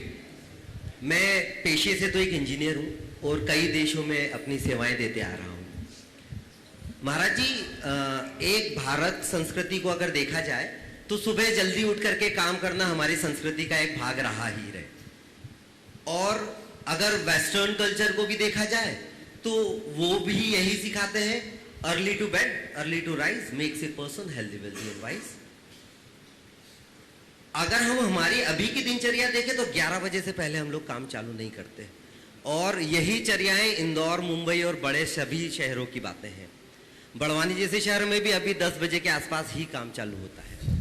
मैं पेशे से तो एक इंजीनियर हूँ और कई देशों में अपनी सेवाएं देते आ रहा हूँ। महाराज जी, एक भारत संस्कृति को अगर देखा जाए तो सुबह जल्दी उठ करके काम करना हमारी संस्कृति का एक भाग रहा ही रहे, और अगर वेस्टर्न कल्चर को भी देखा जाए तो वो भी यही सिखाते हैं, early to bed early to rise makes a person healthy wealthy and wise. अगर हम हमारी अभी की दिनचर्या देखें तो 11 बजे से पहले हम लोग काम चालू नहीं करते, और यही चर्याएं इंदौर, मुंबई और बड़े सभी शहरों की बातें हैं। बड़वानी जैसे शहर में भी अभी 10 बजे के आसपास ही काम चालू होता है।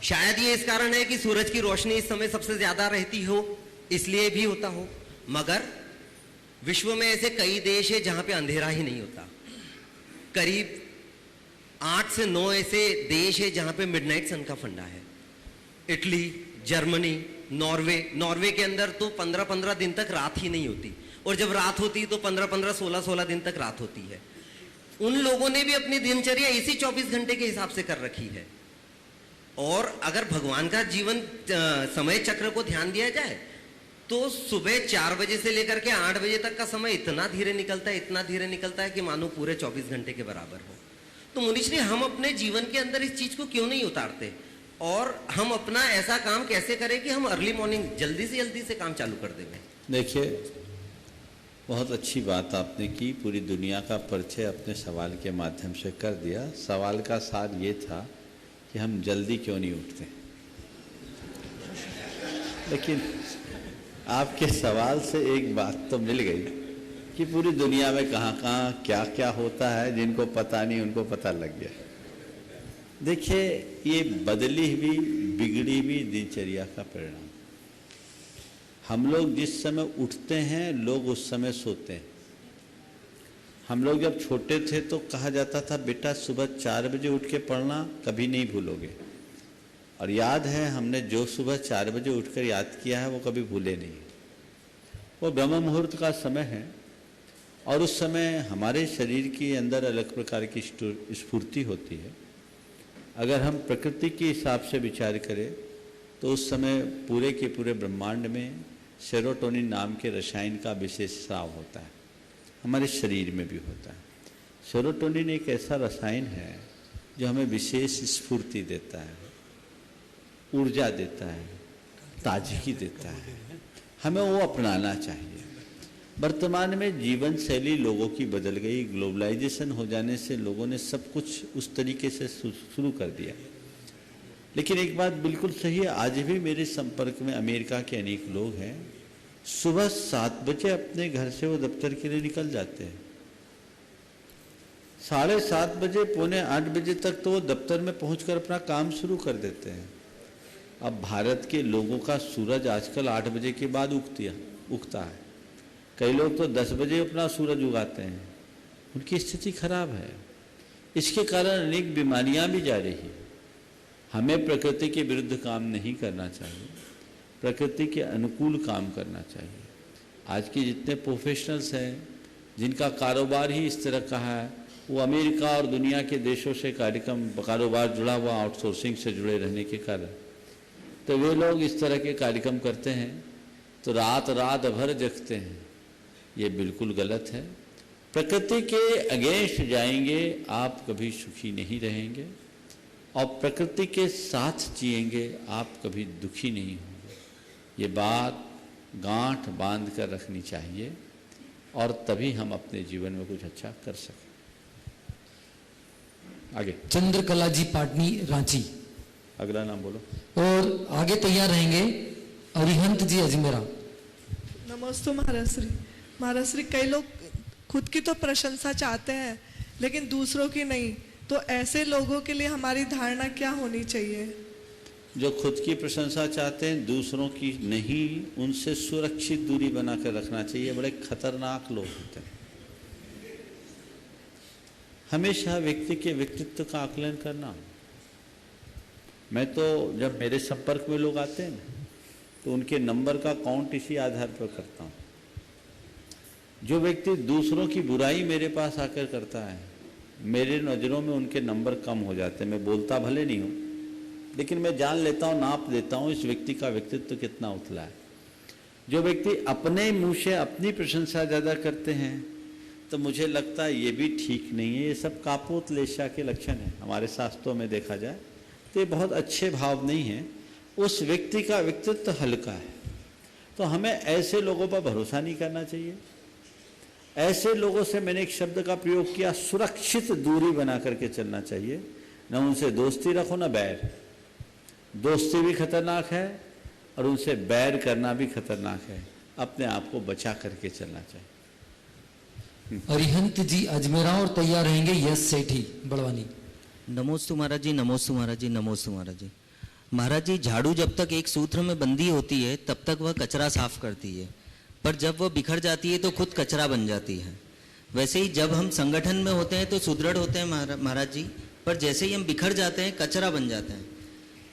शायद ये इस कारण है कि सूरज की रोशनी इस समय सबसे ज्यादा रहती हो, इसलिए भी होता हो, मगर विश्व में ऐसे कई देश है जहां पे अंधेरा ही नहीं होता। करीब 8 से 9 ऐसे देश है जहां पे मिडनाइट सन का फंडा है। इटली, जर्मनी, नॉर्वे के अंदर तो 15-15 दिन तक रात ही नहीं होती, और जब रात होती तो 15-15, 16-16 दिन तक रात होती है। उन लोगों ने भी अपनी दिनचर्या इसी 24 घंटे के हिसाब से कर रखी है। और अगर भगवान का जीवन समय चक्र को ध्यान दिया जाए तो सुबह 4 बजे से लेकर के 8 बजे तक का समय इतना धीरे निकलता है, इतना धीरे निकलता है कि मानो पूरे 24 घंटे के बराबर हो। तो मुनिश्री, हम अपने जीवन के अंदर इस चीज को क्यों नहीं उतारते, और हम अपना ऐसा काम कैसे करें कि हम अर्ली मॉर्निंग जल्दी से काम चालू कर दें? देखिए, बहुत अच्छी बात आपने की, पूरी दुनिया का परिचय अपने सवाल के माध्यम से कर दिया। सवाल का सार ये था कि हम जल्दी क्यों नहीं उठते, लेकिन आपके सवाल से एक बात तो मिल गई कि पूरी दुनिया में कहाँ क्या क्या होता है, जिनको पता नहीं उनको पता लग गया। देखिए, ये बदली हुई बिगड़ी हुई दिनचर्या का परिणाम। हम लोग जिस समय उठते हैं लोग उस समय सोते हैं। हम लोग जब छोटे थे तो कहा जाता था, बेटा सुबह 4 बजे उठ के पढ़ना, कभी नहीं भूलोगे। और याद है, हमने जो सुबह 4 बजे उठकर याद किया है वो कभी भूले नहीं। वो ब्रह्म मुहूर्त का समय है, और उस समय हमारे शरीर के अंदर अलग प्रकार की स्फूर्ति होती है। अगर हम प्रकृति के हिसाब से विचार करें तो उस समय पूरे के पूरे ब्रह्मांड में सेरोटोनिन नाम के रसायन का विशेष स्राव होता है, हमारे शरीर में भी होता है। सेरोटोनिन एक ऐसा रसायन है जो हमें विशेष स्फूर्ति देता है, ऊर्जा देता है, ताजगी देता है। हमें वो अपनाना चाहिए। वर्तमान में जीवन शैली लोगों की बदल गई। ग्लोबलाइजेशन हो जाने से लोगों ने सब कुछ उस तरीके से शुरू कर दिया। लेकिन एक बात बिल्कुल सही है, आज भी मेरे संपर्क में अमेरिका के अनेक लोग हैं, सुबह 7 बजे अपने घर से वो दफ्तर के लिए निकल जाते हैं। 7:30 बजे, 7:45 बजे तक तो वो दफ्तर में पहुंचकर अपना काम शुरू कर देते हैं। अब भारत के लोगों का सूरज आजकल 8 बजे के बाद उगता है। कई लोग तो 10 बजे अपना सूरज उगाते हैं। उनकी स्थिति खराब है। इसके कारण अनेक बीमारियां भी जा रही है। हमें प्रकृति के विरुद्ध काम नहीं करना चाहिए, प्रकृति के अनुकूल काम करना चाहिए। आज के जितने प्रोफेशनल्स हैं जिनका कारोबार ही इस तरह का है, वो अमेरिका और दुनिया के देशों से कार्यक्रम कारोबार जुड़ा हुआ, आउटसोर्सिंग से जुड़े रहने के कारण, तो वे लोग इस तरह के कार्यक्रम करते हैं तो रात रात भर जगते हैं। ये बिल्कुल गलत है। प्रकृति के अगेंस्ट जाएंगे आप कभी सुखी नहीं रहेंगे, और प्रकृति के साथ जिएंगे आप कभी दुखी नहीं होंगे। ये बात गांठ बांध कर रखनी चाहिए, और तभी हम अपने जीवन में कुछ अच्छा कर सकें। आगे चंद्रकला जी पाटनी रांची, अगला नाम बोलो। और आगे तैयार रहेंगे अरिहंत जी अजमेरा। नमस्ते महाराज श्री। महाराज श्री, कई लोग खुद की तो प्रशंसा चाहते हैं लेकिन दूसरों की नहीं, तो ऐसे लोगों के लिए हमारी धारणा क्या होनी चाहिए? जो खुद की प्रशंसा चाहते हैं, दूसरों की नहीं, उनसे सुरक्षित दूरी बनाकर रखना चाहिए। बड़े खतरनाक लोग होते हैं। हमेशा व्यक्ति के व्यक्तित्व का आकलन करना। मैं तो जब मेरे संपर्क में लोग आते हैं ना, तो उनके नंबर का काउंट इसी आधार पर करता हूँ। जो व्यक्ति दूसरों की बुराई मेरे पास आकर करता है, मेरे नज़रों में उनके नंबर कम हो जाते हैं। मैं बोलता भले नहीं हूँ, लेकिन मैं जान लेता हूँ, नाप देता हूँ इस व्यक्ति का व्यक्तित्व कितना उथला है। जो व्यक्ति अपने मुंह से अपनी प्रशंसा ज़्यादा करते हैं, तो मुझे लगता है ये भी ठीक नहीं है। ये सब कापोत लेशा के लक्षण हैं। हमारे शास्त्रों में देखा जाए तो ये बहुत अच्छे भाव नहीं हैं। उस व्यक्ति का व्यक्तित्व हल्का है, तो हमें ऐसे लोगों पर भरोसा नहीं करना चाहिए। ऐसे लोगों से मैंने एक शब्द का प्रयोग किया, सुरक्षित दूरी बना करके चलना चाहिए। न उनसे दोस्ती रखो न बैर। दोस्ती भी खतरनाक है और उनसे बैर करना भी खतरनाक है। अपने आप को बचा करके चलना चाहिए। अरिहंत जी अजमेरा, और तैयार रहेंगे यश सेठी बड़वानी। नमोस्तु महाराज जी, नमोस्तु महाराज जी, नमोस्तु महाराज जी। महाराज जी, झाड़ू जब तक एक सूत्र में बंधी होती है तब तक वह कचरा साफ करती है, पर जब वह बिखर जाती है तो खुद कचरा बन जाती है। वैसे ही जब हम संगठन में होते हैं तो सुदृढ़ होते हैं महाराज जी, पर जैसे ही हम बिखर जाते हैं कचरा बन जाते हैं।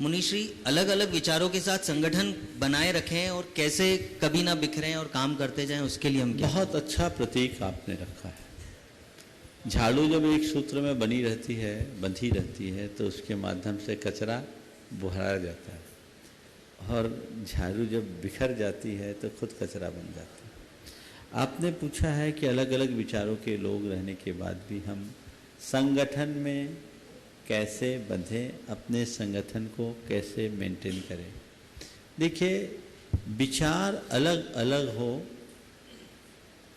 मुनिश्री, अलग अलग विचारों के साथ संगठन बनाए रखें और कैसे कभी ना बिखरें और काम करते जाएं, उसके लिए हम क्या? बहुत अच्छा प्रतीक आपने रखा है। झाड़ू जब एक सूत्र में बनी रहती है, बंधी रहती है, तो उसके माध्यम से कचरा बुहारा जाता है, और झाड़ू जब बिखर जाती है तो खुद कचरा बन जाता है। आपने पूछा है कि अलग अलग विचारों के लोग रहने के बाद भी हम संगठन में कैसे बंधें, अपने संगठन को कैसे मेंटेन करें। देखिए, विचार अलग अलग हो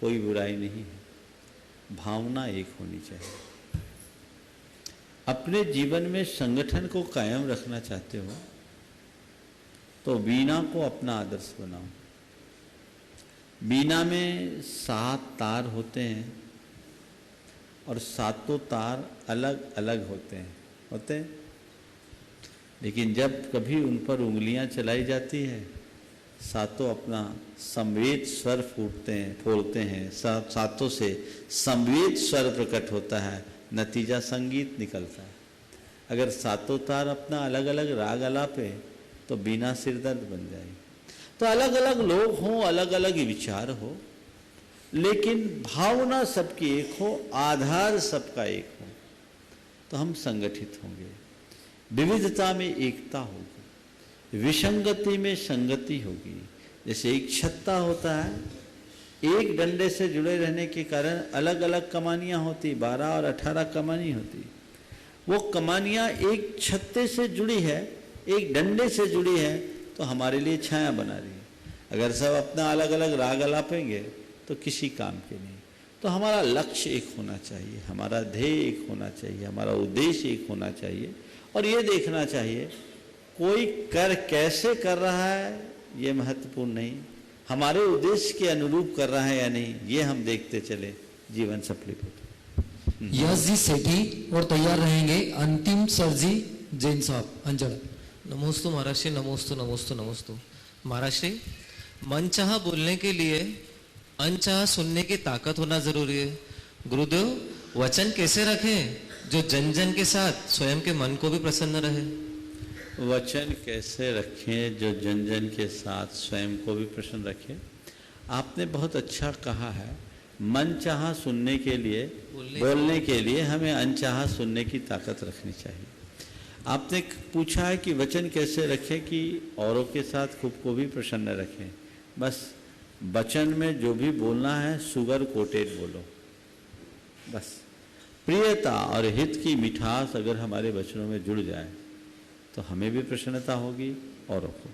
कोई बुराई नहीं है, भावना एक होनी चाहिए। अपने जीवन में संगठन को कायम रखना चाहते हो तो वीणा को अपना आदर्श बनाओ। वीणा में 7 तार होते हैं और 7 तार अलग अलग होते हैं, लेकिन जब कभी उन पर उंगलियां चलाई जाती है, 7 अपना संवेद स्वर फोड़ते हैं, 7 से संवेद स्वर प्रकट होता है, नतीजा संगीत निकलता है। अगर 7 तार अपना अलग अलग राग आलापे तो बिना सिरदर्द बन जाएगी। तो अलग अलग लोग हों, अलग अलग विचार हो, लेकिन भावना सबकी एक हो, आधार सबका एक हो, तो हम संगठित होंगे। विविधता में एकता होगी, विसंगति में संगति होगी। जैसे एक छत्ता होता है, एक डंडे से जुड़े रहने के कारण अलग अलग कमानियां होती, 12 और 18 कमानी होती। वो कमानियां एक छत्ते से जुड़ी है, एक डंडे से जुड़ी है, तो हमारे लिए छाया बना रही है। अगर सब अपना अलग अलग राग अलापेंगे तो किसी काम के नहीं। तो हमारा लक्ष्य एक होना चाहिए, हमारा ध्येय एक होना चाहिए, हमारा उद्देश्य एक होना चाहिए, और ये देखना चाहिए कोई कर कैसे कर रहा है ये महत्वपूर्ण नहीं, हमारे उद्देश्य के अनुरूप कर रहा है या नहीं, ये हम देखते चले, जीवन सफलीभूत। यश जी सेठी, और तैयार रहेंगे अंतिम सर जी जैन साहब अंजड़। नमोस्तु महाराज श्री, नमोस्तु नमोस्तु नमोस्तु। महाराज श्री, मनचाहा बोलने के लिए अनचाहा सुनने की ताकत होना जरूरी है। गुरुदेव, वचन कैसे रखें जो जन जन के साथ स्वयं के मन को भी प्रसन्न रहे? वचन कैसे रखें जो जन जन के साथ स्वयं को भी प्रसन्न रखे? आपने बहुत अच्छा कहा है मन चाहा सुनने के लिए, बोलने के लिए हमें अनचाहा सुनने की ताकत रखनी चाहिए। आपने पूछा है कि वचन कैसे रखें कि औरों के साथ खुद को भी प्रसन्न रखें। बस वचन में जो भी बोलना है शुगर कोटेड बोलो। बस प्रियता और हित की मिठास अगर हमारे वचनों में जुड़ जाए तो हमें भी प्रसन्नता होगी औरों को।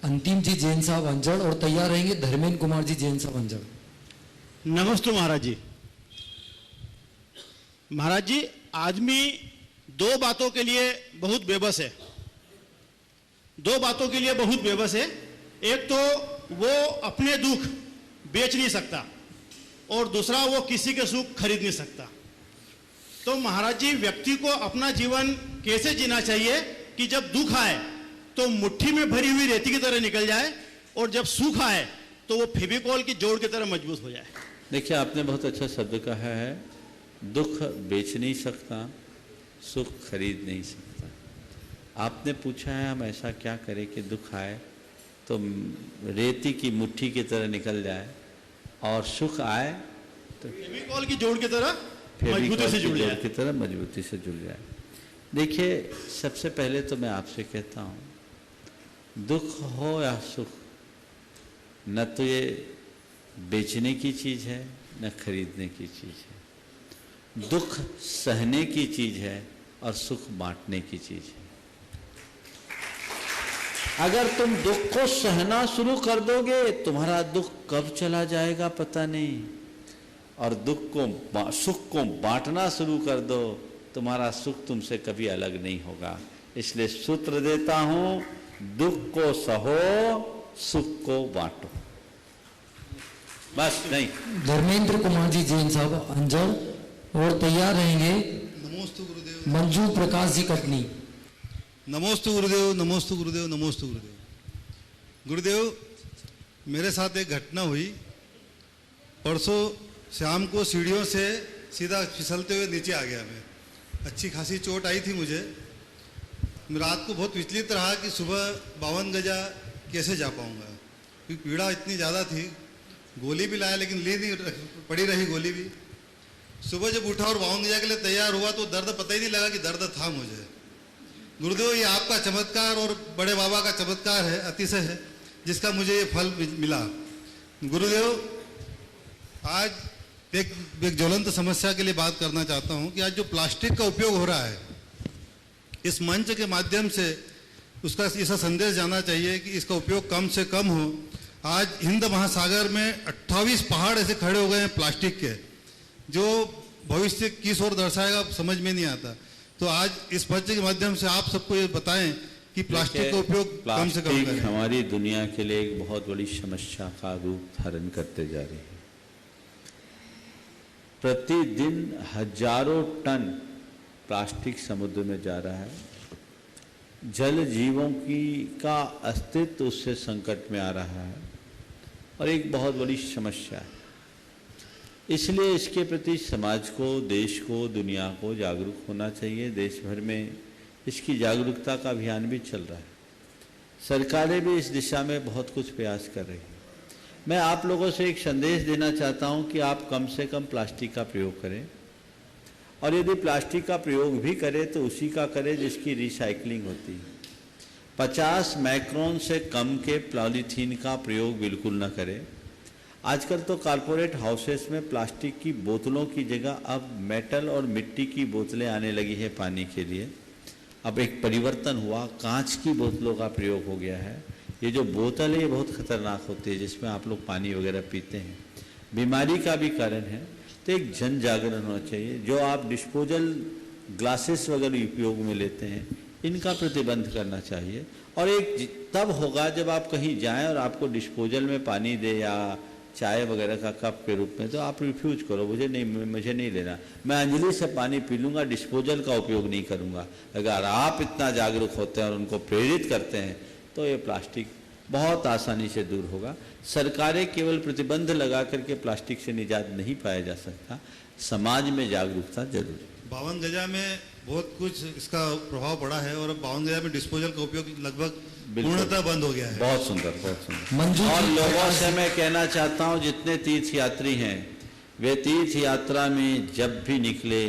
अंतिम जी जैन साहब अंजड़ और तैयार रहेंगे धर्मेंद्र कुमार जी जैन साहब अंजड़। नमस्ते महाराज जी। महाराज जी, आदमी दो बातों के लिए बहुत बेबस है। दो बातों के लिए बहुत बेबस है। एक तो वो अपने दुख बेच नहीं सकता और दूसरा वो किसी के सुख खरीद नहीं सकता। तो महाराज जी, व्यक्ति को अपना जीवन कैसे जीना चाहिए कि जब दुख आए तो मुट्ठी में भरी हुई रेती की तरह निकल जाए और जब सुख आए तो वो फेविकॉल की जोड़ की तरह मजबूत हो जाए। देखिए, आपने बहुत अच्छा शब्द कहा है, दुख बेच नहीं सकता, सुख खरीद नहीं सकता। आपने पूछा है हम ऐसा क्या करें कि दुख आए तो रेती की मुट्ठी की तरह निकल जाए और सुख आए तो फेविकॉल की जोड़ की तरह मजबूती से जुड़ जाए। की तरह मजबूती से जुड़ जाए। देखिए, सबसे पहले तो मैं आपसे कहता हूँ, दुख हो या सुख, न तो ये बेचने की चीज़ है न खरीदने की चीज़ है। दुख सहने की चीज़ है और सुख बांटने की चीज़ है। अगर तुम दुख को सहना शुरू कर दोगे, तुम्हारा दुख कब चला जाएगा पता नहीं, और सुख को बांटना शुरू कर दो, तुम्हारा सुख तुमसे कभी अलग नहीं होगा। इसलिए सूत्र देता हूं, दुख को सहो, सुख को बांटो। बस नहीं। धर्मेंद्र कुमार जी जैन साहब अंजड़ और तैयार रहेंगे नमोस्तु गुरुदेव मंजू प्रकाश जी कटनी। नमोस्तु गुरुदेव, नमोस्तु गुरुदेव, नमोस्तु गुरुदेव। गुरुदेव, मेरे साथ एक घटना हुई। परसों शाम को सीढ़ियों से सीधा फिसलते हुए नीचे आ गया मैं। अच्छी खासी चोट आई थी मुझे। रात को बहुत विचलित रहा कि सुबह 52 गजा कैसे जा पाऊंगा, क्योंकि पीड़ा इतनी ज़्यादा थी। गोली भी लाया लेकिन ली नहीं, पड़ी रही गोली भी। सुबह जब उठा और 52 गजा के लिए तैयार हुआ तो दर्द पता ही नहीं लगा कि दर्द था मुझे। गुरुदेव, ये आपका चमत्कार और बड़े बाबा का चमत्कार है, अतिशय है, जिसका मुझे ये फल मिला। गुरुदेव, आज एक ज्वलंत समस्या के लिए बात करना चाहता हूं कि आज जो प्लास्टिक का उपयोग हो रहा है, इस मंच के माध्यम से उसका ऐसा संदेश जाना चाहिए कि इसका उपयोग कम से कम हो। आज हिंद महासागर में 28 पहाड़ ऐसे खड़े हो गए हैं प्लास्टिक के, जो भविष्य किस ओर दर्शाएगा समझ में नहीं आता। तो आज इस मंच के माध्यम से आप सबको ये बताएं कि प्लास्टिक का उपयोग कम से कम करें। हमारी दुनिया के लिए एक बहुत बड़ी समस्या का रूप धारण करते जा रही है। प्रतिदिन हजारों टन प्लास्टिक समुद्र में जा रहा है। जल जीवों का अस्तित्व उससे संकट में आ रहा है और एक बहुत बड़ी समस्या है। इसलिए इसके प्रति समाज को, देश को, दुनिया को जागरूक होना चाहिए। देश भर में इसकी जागरूकता का अभियान भी चल रहा है। सरकारें भी इस दिशा में बहुत कुछ प्रयास कर रही हैं। मैं आप लोगों से एक संदेश देना चाहता हूं कि आप कम से कम प्लास्टिक का प्रयोग करें, और यदि प्लास्टिक का प्रयोग भी करें तो उसी का करें जिसकी रिसाइकलिंग होती है। 50 माइक्रोन से कम के पॉलीथीन का प्रयोग बिल्कुल न करें। आजकल तो कॉरपोरेट हाउसेस में प्लास्टिक की बोतलों की जगह अब मेटल और मिट्टी की बोतलें आने लगी है पानी के लिए। अब एक परिवर्तन हुआ, कांच की बोतलों का प्रयोग हो गया है। ये जो बोतल है ये बहुत खतरनाक होती है, जिसमें आप लोग पानी वगैरह पीते हैं, बीमारी का भी कारण है। तो एक जन जागरण होना चाहिए। जो आप डिस्पोजल ग्लासेस वगैरह उपयोग में लेते हैं, इनका प्रतिबंध करना चाहिए। और एक तब होगा जब आप कहीं जाएं और आपको डिस्पोजल में पानी दे या चाय वगैरह का कप के रूप में, तो आप रिफ्यूज करो, मुझे नहीं लेना, मैं अंजलि से पानी पी लूँगा, डिस्पोजल का उपयोग नहीं करूँगा। अगर आप इतना जागरूक होते हैं और उनको प्रेरित करते हैं तो ये प्लास्टिक बहुत आसानी से दूर होगा। सरकारें केवल प्रतिबंध लगा करके प्लास्टिक से निजात नहीं पाया जा सकता, समाज में जागरूकता जरूरी। 52 गजा में बहुत कुछ इसका प्रभाव पड़ा है और 52 गजा में डिस्पोजल का उपयोग लगभग पूर्णतः बंद हो गया है। बहुत सुंदर, बहुत सुंदर। और लोगों से मैं कहना चाहता हूँ, जितने तीर्थ यात्री हैं वे तीर्थ यात्रा में जब भी निकले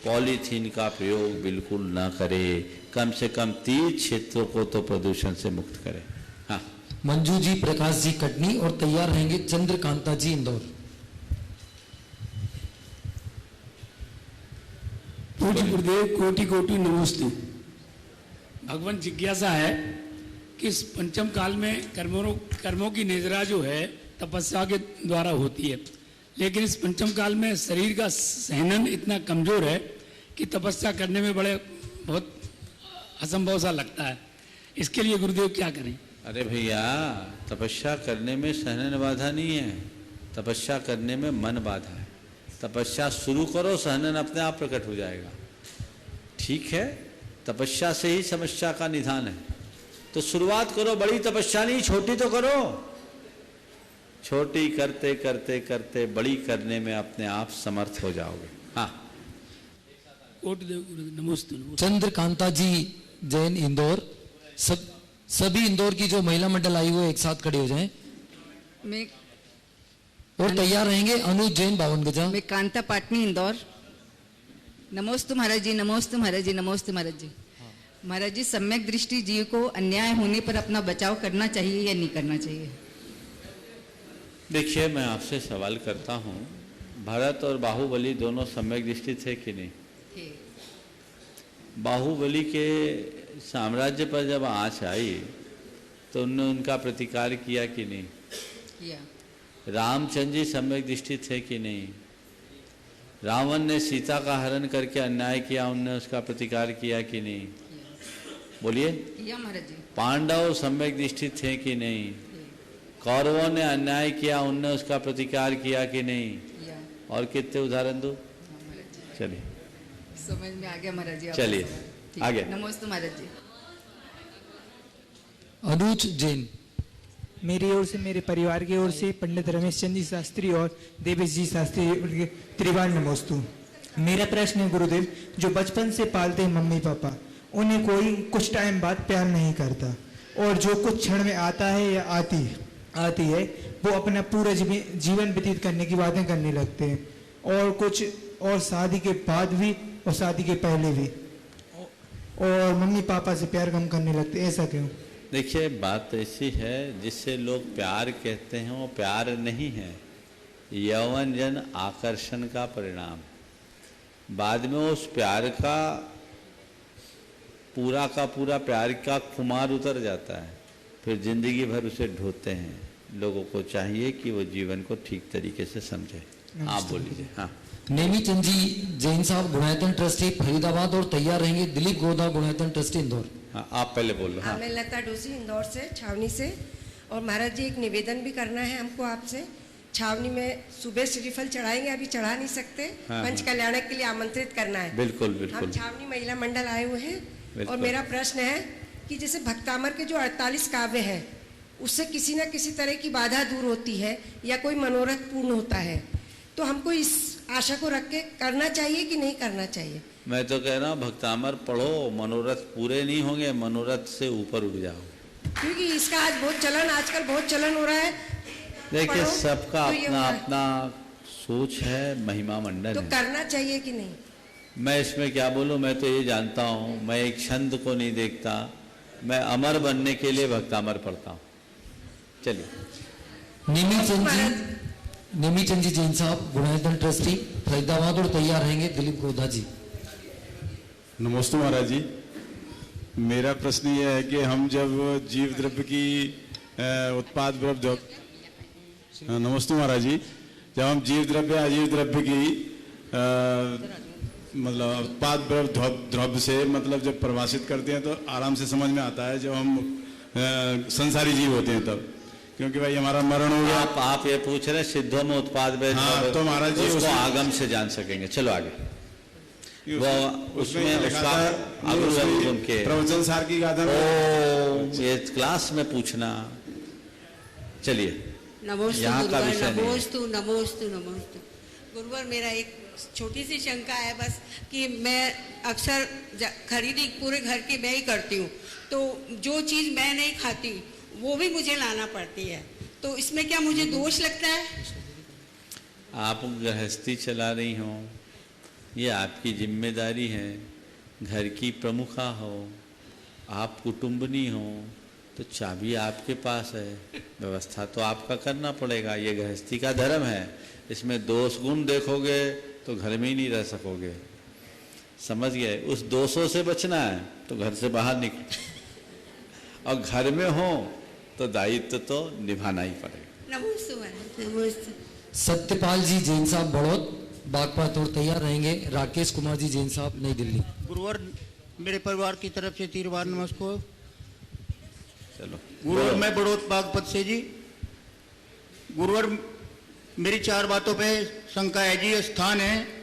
पॉलीथीन का प्रयोग बिल्कुल ना करे, कम से कम तीर्थ क्षेत्रों को तो प्रदूषण से मुक्त करें। हाँ, मंजू जी प्रकाश जी कटनी और तैयार रहेंगे चंद्रकांता जी इंदौर। पूज्य गुरुदेव कोटि कोटि नमस्ते। भगवान जिज्ञासा है कि इस पंचम काल में कर्मों की निद्रा जो है तपस्या के द्वारा होती है, लेकिन इस पंचम काल में शरीर का सहनन इतना कमजोर है कि तपस्या करने में बहुत असंभव सा लगता है। इसके लिए गुरुदेव क्या करें? अरे भैया, तपस्या करने में सहनन बाधा नहीं है, तपस्या करने में मन बाधा है। तपस्या शुरू करो, सहनन अपने आप प्रकट हो जाएगा। ठीक है, तपस्या से ही समस्या का निदान है, तो शुरुआत करो। बड़ी तपस्या नहीं, छोटी तो करो। छोटी करते करते करते बड़ी करने में अपने आप समर्थ हो जाओगे। हाँ, नमस्ते। चंद्रकांता जी जैन इंदौर। सभी इंदौर की जो महिला मंडल आई हुए एक साथ खड़े हो जाएं मैं और तैयार रहेंगे अनुज जैन 52 गजा। मैं कांता पाटनी इंदौर। नमोस्तु महाराज जी, नमोस्तु महाराज जी, नमोस्तु महाराज जी। महाराज जी, सम्यक दृष्टि जीव को अन्याय होने पर अपना बचाव करना चाहिए या नहीं करना चाहिए? देखिए, मैं आपसे सवाल करता हूँ, भरत और बाहुबली दोनों सम्यक दृष्टि थे कि नहीं? बाहुबली के साम्राज्य पर जब आँच आई तो उन्होंने उनका प्रतिकार किया कि नहीं? किया। रामचंद्र जी सम्यक दृष्टि थे कि नहीं? रावण ने सीता का हरण करके अन्याय किया, उनने उसका प्रतिकार किया कि नहीं? बोलिए। किया महाराज जी। पांडव सम्यक दृष्टि थे कि नहीं? कौरवों ने अन्याय किया, उनने उसका प्रतिकार किया कि नहीं? किया। और कितने उदाहरण दो? चलिए, समझ में आ गया महाराज जी। चलिए आगे। नमस्ते महाराज जी। अनुज जैन। मेरी ओर से, मेरे परिवार की ओर से पंडित रमेश चंद्र जी शास्त्री और देवेश जी शास्त्री त्रिवाण नमोस्तु। मेरा प्रश्न है गुरुदेव, जो बचपन से पालते हैं मम्मी पापा, उन्हें कोई कुछ टाइम बाद प्यार नहीं करता और जो कुछ क्षण में आता है या आती है वो अपना पूरा जीवन व्यतीत करने की बातें करने लगते हैं और शादी के बाद भी और शादी के पहले भी, और मम्मी पापा से प्यार कम करने लगते हैं। ऐसा क्यों? देखिए, बात ऐसी है, जिससे लोग प्यार कहते हैं वो प्यार नहीं है, यौवनजन आकर्षण का परिणाम। बाद में उस प्यार का पूरा प्यार का खुमार उतर जाता है, फिर जिंदगी भर उसे ढोते हैं। लोगों को चाहिए कि वो जीवन को ठीक तरीके से समझे। आप बोलिए। हाँ, नेमीचंद जी जैन साहब गुणायतन ट्रस्टी फरीदाबाद और तैयार रहेंगे दिलीप गोदा गुणायतन ट्रस्टी इंदौर। हाँ, आप पहले बोल लो। हाँ, मैं लता डोसी इंदौर से, छावनी से। और महाराज जी, एक निवेदन भी करना है हमको आपसे। छावनी में सुबह श्रीफल चढ़ाएंगे, अभी चढ़ा नहीं सकते। हाँ, पंच कल्याण के लिए आमंत्रित करना है। बिल्कुल बिल्कुल। हम छावनी महिला मंडल आए हुए हैं और मेरा प्रश्न है कि जैसे भक्तामर के जो 48 काव्य हैं उससे किसी न किसी तरह की बाधा दूर होती है या कोई मनोरथ पूर्ण होता है, तो हमको इस आशा को रख के करना चाहिए कि नहीं करना चाहिए? मैं तो कह रहा हूँ, भक्तामर पढ़ो, मनोरथ पूरे नहीं होंगे, मनोरथ से ऊपर उठ जाओ। क्योंकि इसका आज बहुत चलन, आजकल बहुत चलन हो रहा है। देखिए, सबका तो अपना अपना सोच है, महिमा मंडल तो है। करना चाहिए कि नहीं? मैं इसमें क्या बोलूँ, मैं तो ये जानता हूँ, मैं एक छंद को नहीं देखता, मैं अमर बनने के लिए भक्तामर पढ़ता हूँ। चलिए। नेमीचंद जी जैन साहब गुणायतन ट्रस्टी फरीदाबाद और तैयार रहेंगे दिलीप गोदा जी। नमस्ते महाराज जी, मेरा प्रश्न ये है कि हम जब जीव द्रव्य की उत्पाद द्रव्य, नमस्ते महाराज जी, जब हम जीव द्रव्य अजीव द्रव्य की मतलब उत्पाद द्रव्य से मतलब जब परिभाषित करते हैं तो आराम से समझ में आता है। जब हम संसारी जीव होते हैं तब, क्योंकि भाई हमारा मरण हो गया। आप ये पूछ रहे सिद्धों में उत्पाद हाँ, तो महाराज जी उसको आगम से जान सकेंगे। चलो आगे। वो उसमें उसका प्रवचन सार की गाथा ये क्लास में पूछना, चलिए, नमोस्तु यहाँ का गुरुवर, विषय नहीं है। नमोस्तु नमोस्तु नमोस्तु। गुरुवर, मेरा एक छोटी सी शंका है बस कि मैं अक्सर खरीदी पूरे घर की मैं ही करती हूँ, तो जो चीज़ मैं नहीं खाती वो भी मुझे लाना पड़ती है, तो इसमें क्या मुझे दोष लगता है? आप गृहस्थी चला रही हो, ये आपकी जिम्मेदारी है, घर की प्रमुखा हो, आप कुटुंबनी हो, तो चाबी आपके पास है, व्यवस्था तो आपका करना पड़ेगा। ये गृहस्थी का धर्म है, इसमें दोष गुण देखोगे तो घर में ही नहीं रह सकोगे। समझ गए? उस दोषों से बचना है तो घर से बाहर निकलो, और घर में हो तो दायित्व तो निभाना ही पड़ेगा। नमोस्तु महाराज, नमोस्तु। सत्यपाल जी जैन साहब बड़ौत बागपत और तैयार रहेंगे। राकेश कुमार जी जैन साहब नई दिल्ली। गुरुवर, मेरे परिवार की तरफ से 3 बार नमस्कार। चलो गुरुवर, मैं बड़ौत बागपत से जी। गुरुवर, मेरी 4 बातों पे शंका है जी। स्थान है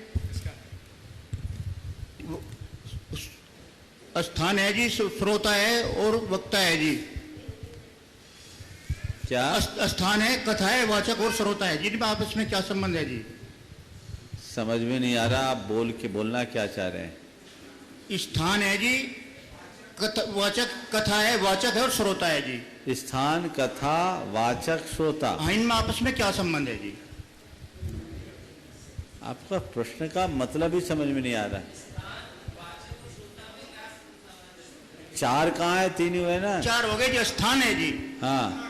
जी, श्रोता है और वक्ता है जी। क्या स्थान है, कथा है, वाचक और श्रोता है जी। आपस में क्या संबंध है जी? समझ में नहीं आ रहा, आप बोलना क्या चाह रहे हैं? स्थान है जी, कथा है, वाचक है और श्रोता है जी। स्थान, कथा, वाचक, श्रोता, इनमें आपस में क्या संबंध है जी? आपका प्रश्न का मतलब ही समझ में नहीं आ रहा। 4 कहाँ है? 3 हुए ना? 4 हो गए जी। स्थान है जी, हाँ,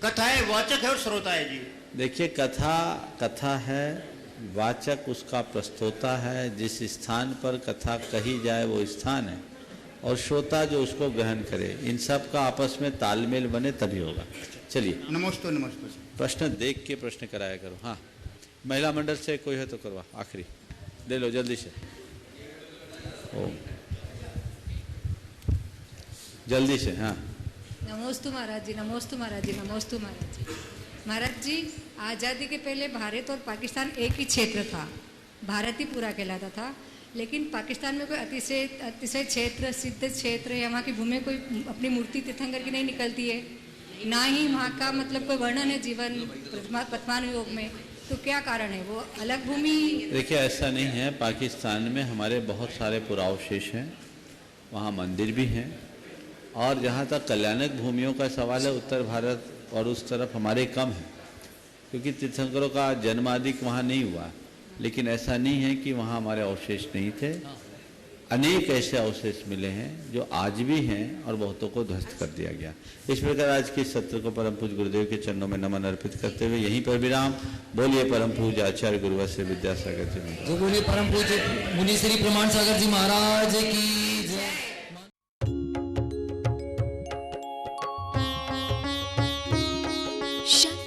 कथा है, वाचक है और श्रोता है जी। देखिए, कथा है, वाचक उसका प्रस्तोता है, जिस स्थान पर कथा कही जाए वो स्थान है, और श्रोता जो उसको ग्रहण करे। इन सब का आपस में तालमेल बने तभी होगा। चलिए, नमस्ते नमस्ते। प्रश्न देख के प्रश्न कराया करो। हाँ, महिला मंडल से कोई है तो करवा, आखिरी ले लो जल्दी से। ओ, जल्दी से। हाँ, नमोस्तु महाराज जी, नमोस्तु महाराज जी, नमोस्तु महाराज जी। महाराज जी, आज़ादी के पहले भारत और पाकिस्तान एक ही क्षेत्र था, भारत ही पूरा कहलाता था। लेकिन पाकिस्तान में कोई अतिशय क्षेत्र, सिद्ध क्षेत्र या वहाँ की भूमि कोई अपनी मूर्ति तीर्थंकर की नहीं निकलती है, ना ही वहाँ का मतलब कोई वर्णन है जीवन वर्तमान योग में, तो क्या कारण है? वो अलग भूमि। देखिए, ऐसा नहीं है। पाकिस्तान में हमारे बहुत सारे पुरावशेष हैं, वहाँ मंदिर भी हैं, और जहाँ तक कल्याणक भूमियों का सवाल है, उत्तर भारत और उस तरफ हमारे कम है, क्योंकि तीर्थंकरों का जन्म आदि वहाँ नहीं हुआ। लेकिन ऐसा नहीं है कि वहाँ हमारे अवशेष नहीं थे। अनेक ऐसे अवशेष मिले हैं जो आज भी हैं, और बहुतों को ध्वस्त कर दिया गया। इस प्रकार आज के सत्र को परम पूज्य गुरुदेव के चरणों में नमन अर्पित करते हुए यहीं पर विराम। बोलिए परम पूज्य आचार्य गुरुवत्स्य विद्यासागर जी। जो बोलिए परम पूज्य मुनि श्री प्रमाण सागर जी महाराज की जय।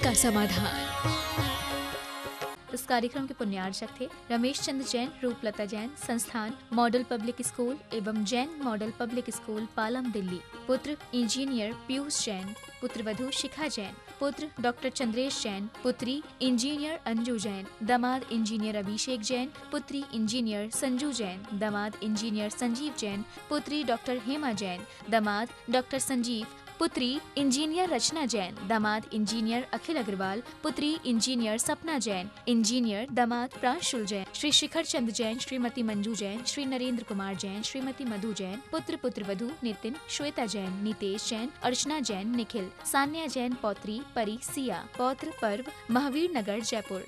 का समाधान। इस कार्यक्रम के पुण्यार्चक थे रमेश चंद्र जैन, रूपलता जैन, संस्थान मॉडल पब्लिक स्कूल एवं Jain model public school Palam Delhi. पुत्र इंजीनियर पीयूष जैन, पुत्र वधू शिखा जैन, पुत्र डॉक्टर चंद्रेश जैन, पुत्री इंजीनियर अंजू जैन, दामाद इंजीनियर अभिषेक जैन, पुत्री इंजीनियर संजू जैन, दामाद इंजीनियर संजीव जैन, पुत्री डॉक्टर हेमा जैन, दामाद डॉक्टर संजीव, पुत्री इंजीनियर रचना जैन, दामाद इंजीनियर अखिल अग्रवाल, पुत्री इंजीनियर सपना जैन, इंजीनियर दामाद प्रांशुल जैन, श्री शिखर चंद जैन, श्रीमती मंजू जैन, श्री नरेंद्र कुमार जैन, श्रीमती मधु जैन, पुत्र पुत्रवधू नितिन, श्वेता जैन, नितेश जैन, अर्चना जैन, निखिल, सान्या जैन, पौत्री परी सिया, पौत्र पर्व महावीर नगर जयपुर।